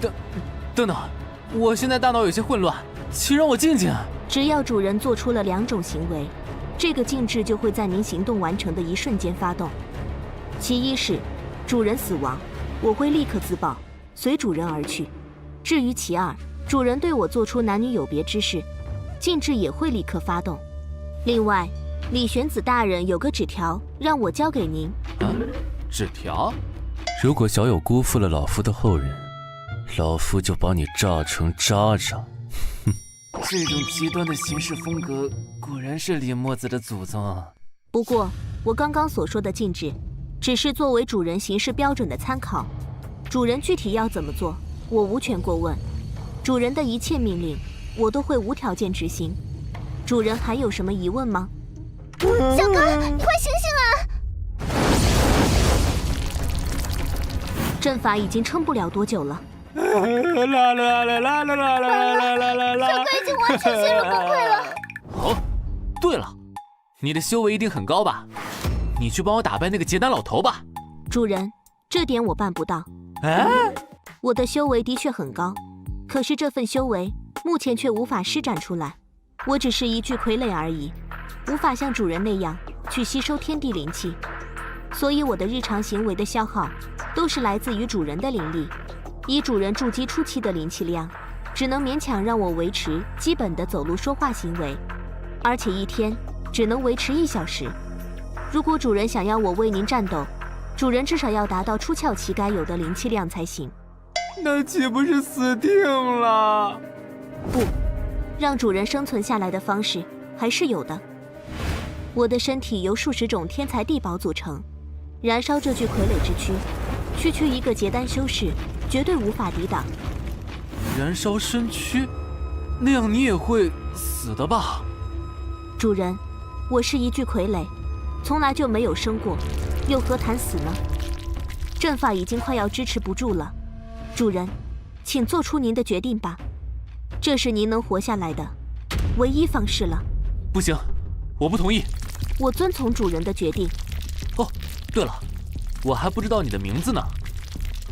Speaker 9: 等等，我现在大脑有些混乱，请让我静静。
Speaker 3: 只要主人做出了2种行为，这个禁制就会在您行动完成的一瞬间发动。其一是，主人死亡，我会立刻自爆，随主人而去；至于其二，主人对我做出男女有别之事，禁制也会立刻发动。另外，李玄子大人有个纸条让我交给您。
Speaker 9: 纸条？如果小友辜负了老夫的后人，老夫就把你炸成渣渣。
Speaker 1: 这种极端的行事风格，果然是李墨子的祖宗啊！
Speaker 3: 不过，我刚刚所说的禁制，只是作为主人行事标准的参考。主人具体要怎么做，我无权过问。主人的一切命令，我都会无条件执行。主人还有什么疑问吗？
Speaker 8: 小哥，你快醒醒啊！
Speaker 3: 阵法已经撑不了多久了。
Speaker 8: 小哥已经完全陷入崩溃了。
Speaker 1: 哦，对了，你的修为一定很高吧？你去帮我打败那个结丹老头吧。
Speaker 3: 主人，这点我办不到。我的修为的确很高，可是这份修为目前却无法施展出来。我只是一具傀儡而已，无法像主人那样去吸收天地灵气，所以我的日常行为的消耗都是来自于主人的灵力。以主人筑基初期的灵气量，只能勉强让我维持基本的走路说话行为，而且一天只能维持1小时。如果主人想要我为您战斗，主人至少要达到出窍期该有的灵气量才行。
Speaker 1: 那岂不是死定了？
Speaker 3: 不，让主人生存下来的方式还是有的。我的身体由数十种天材地宝组成，燃烧这具傀儡之躯，区一个结丹修士绝对无法抵挡。
Speaker 1: 燃烧身躯，那样你也会死的吧？
Speaker 3: 主人，我是一具傀儡，从来就没有生过，又何谈死呢？阵法已经快要支持不住了，主人，请做出您的决定吧。这是您能活下来的唯一方式了。
Speaker 1: 不行，我不同意。
Speaker 3: 我遵从主人的决定。
Speaker 1: 哦，对了，我还不知道你的名字呢。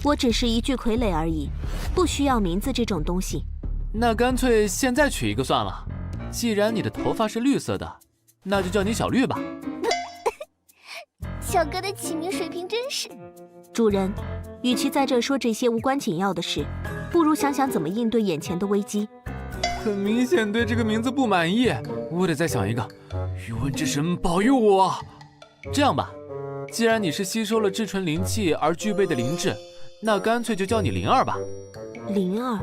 Speaker 3: 我只是一具傀儡而已，不需要名字这种东西。
Speaker 1: 那干脆现在取一个算了。既然你的头发是绿色的，那就叫你小绿吧。
Speaker 8: 小哥的起名水平真是……
Speaker 3: 主人，与其在这说这些无关紧要的事，不如想想怎么应对眼前的危机。
Speaker 1: 很明显对这个名字不满意，我得再想一个。宇文之神保佑我！这样吧，既然你是吸收了至纯灵气而具备的灵智，那干脆就叫你灵儿吧。
Speaker 3: 灵儿，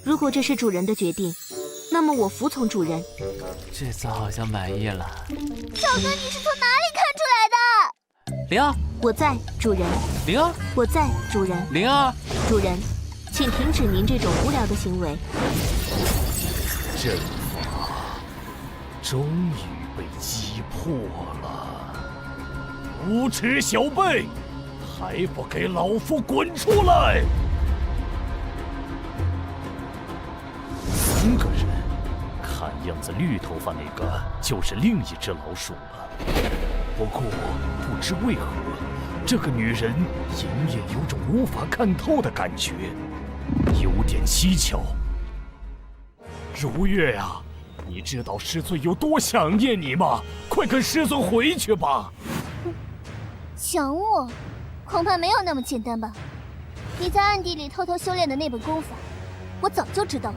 Speaker 3: 如果这是主人的决定，那么我服从主人。
Speaker 1: 这次好像满意了。
Speaker 8: 小哥，你是从哪里看出来的？
Speaker 1: 灵儿，
Speaker 3: 我在，主人。
Speaker 1: 灵儿，
Speaker 3: 我在，主人。
Speaker 1: 灵儿，
Speaker 3: 主人，请停止您这种无聊的行为。
Speaker 4: 阵法终于被击破了！无耻小辈，还不给老夫滚出来！3个人，看样子绿头发那个就是另一只老鼠了。不过不知为何，这个女人隐隐有种无法看透的感觉，有点蹊跷。如月呀，你知道师尊有多想念你吗？快跟师尊回去吧。
Speaker 8: 想我，恐怕没有那么简单吧？你在暗地里偷偷修炼的那本功法，我早就知道了。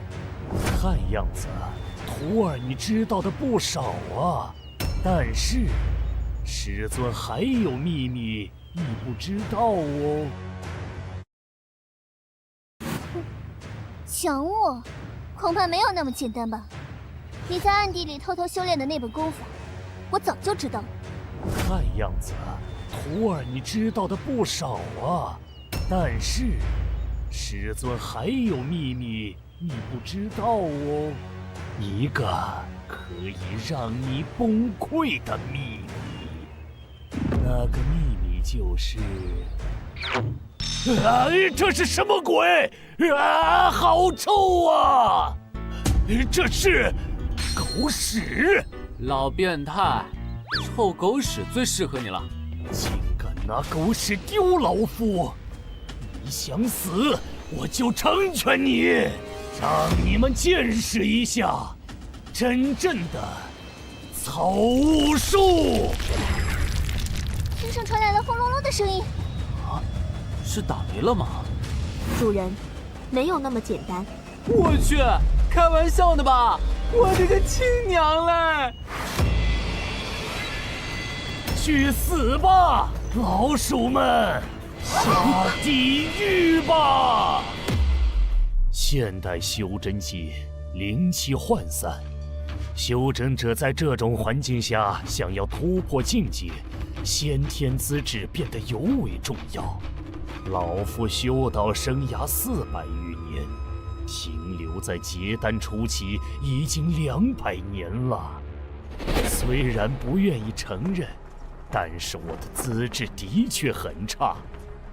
Speaker 4: 看样子，徒儿你知道的不少啊。但是，师尊还有秘密你不知道哦。
Speaker 8: 想我，恐怕没有那么简单吧？你在暗地里偷偷修炼的那本功法，我早就知道了。
Speaker 4: 看样子，徒儿你知道的不少啊。但是，师尊还有秘密你不知道哦。一个可以让你崩溃的秘密，那个秘密就是……这是什么鬼？好臭啊！这是狗屎！
Speaker 1: 老变态，臭狗屎最适合你了。
Speaker 4: 竟敢拿狗屎丢老夫！你想死，我就成全你，让你们见识一下真正的草巫术！
Speaker 8: 天上传来了轰隆隆的声音。
Speaker 1: 啊，是打雷了吗？
Speaker 3: 主人，没有那么简单。
Speaker 1: 我去，开玩笑呢吧？我的个亲娘嘞！
Speaker 4: 去死吧，老鼠们！下地狱吧！现代修真界灵气涣散，修真者在这种环境下想要突破境界，先天资质变得尤为重要。老夫修道生涯400余年，停留在结丹初期已经200年了。虽然不愿意承认，但是我的资质的确很差。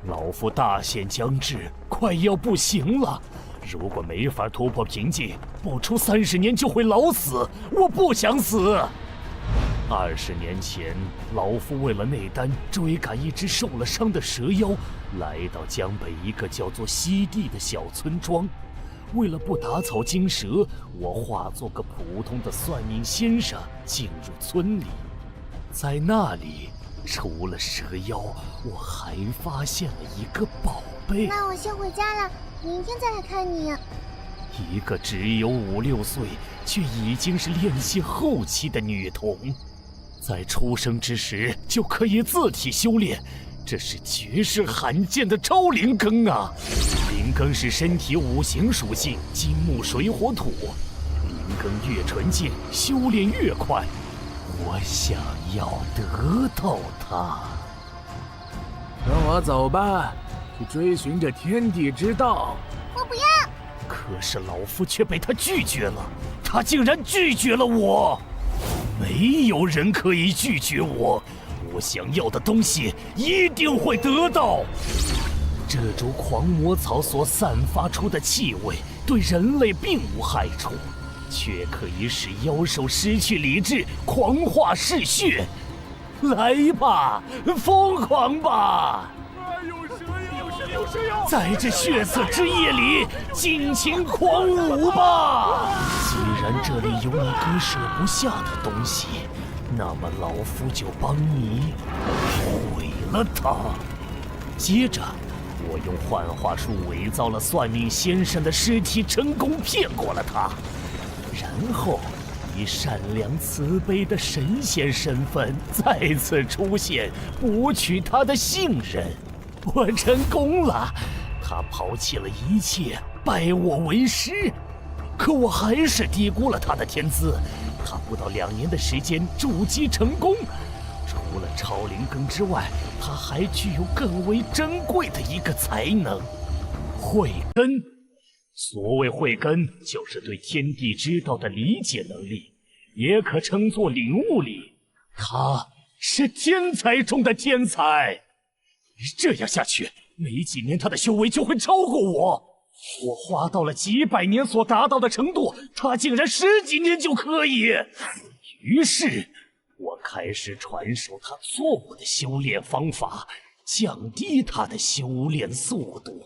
Speaker 4: 老夫大限将至，快要不行了。如果没法突破瓶颈，不出30年就会老死。我不想死。20年前，老夫为了内丹，追赶一只受了伤的蛇妖，来到江北一个叫做西地的小村庄。为了不打草惊蛇，我化作个普通的算命先生进入村里。在那里，除了蛇妖，我还发现了一个宝贝。
Speaker 8: 那我先回家了，明天再来看你。
Speaker 4: 一个只有5、6岁，却已经是炼气后期的女童，在出生之时就可以自体修炼，这是绝世罕见的超灵根啊！灵根是身体5行属性，金木水火土，灵根越纯净，修炼越快。我想要得到它。
Speaker 10: 跟我走吧，去追寻着天地之道。
Speaker 8: 我不要。
Speaker 4: 可是老夫却被他拒绝了，他竟然拒绝了我。没有人可以拒绝我，我想要的东西一定会得到。这株狂魔草所散发出的气味对人类并无害处，却可以使妖兽失去理智，狂化嗜血。来吧，疯狂吧！
Speaker 2: 有蛇妖！
Speaker 4: 在这血色之夜里，尽情狂舞吧！既然这里有你割舍不下的东西，那么老夫就帮你毁了它。接着，我用幻化术伪造了算命先生的尸体，成功骗过了他。然后，以善良慈悲的神仙身份再次出现，博取他的信任。我成功了，他抛弃了一切，拜我为师。可我还是低估了他的天资，他不到2年的时间筑基成功。除了超灵根之外，他还具有更为珍贵的一个才能——慧根。所谓慧根，就是对天地之道的理解能力，也可称作领悟力。他是天才中的天才。这样下去，没几年他的修为就会超过我。我花到了几百年所达到的程度，他竟然10几年就可以。于是，我开始传授他错误的修炼方法，降低他的修炼速度。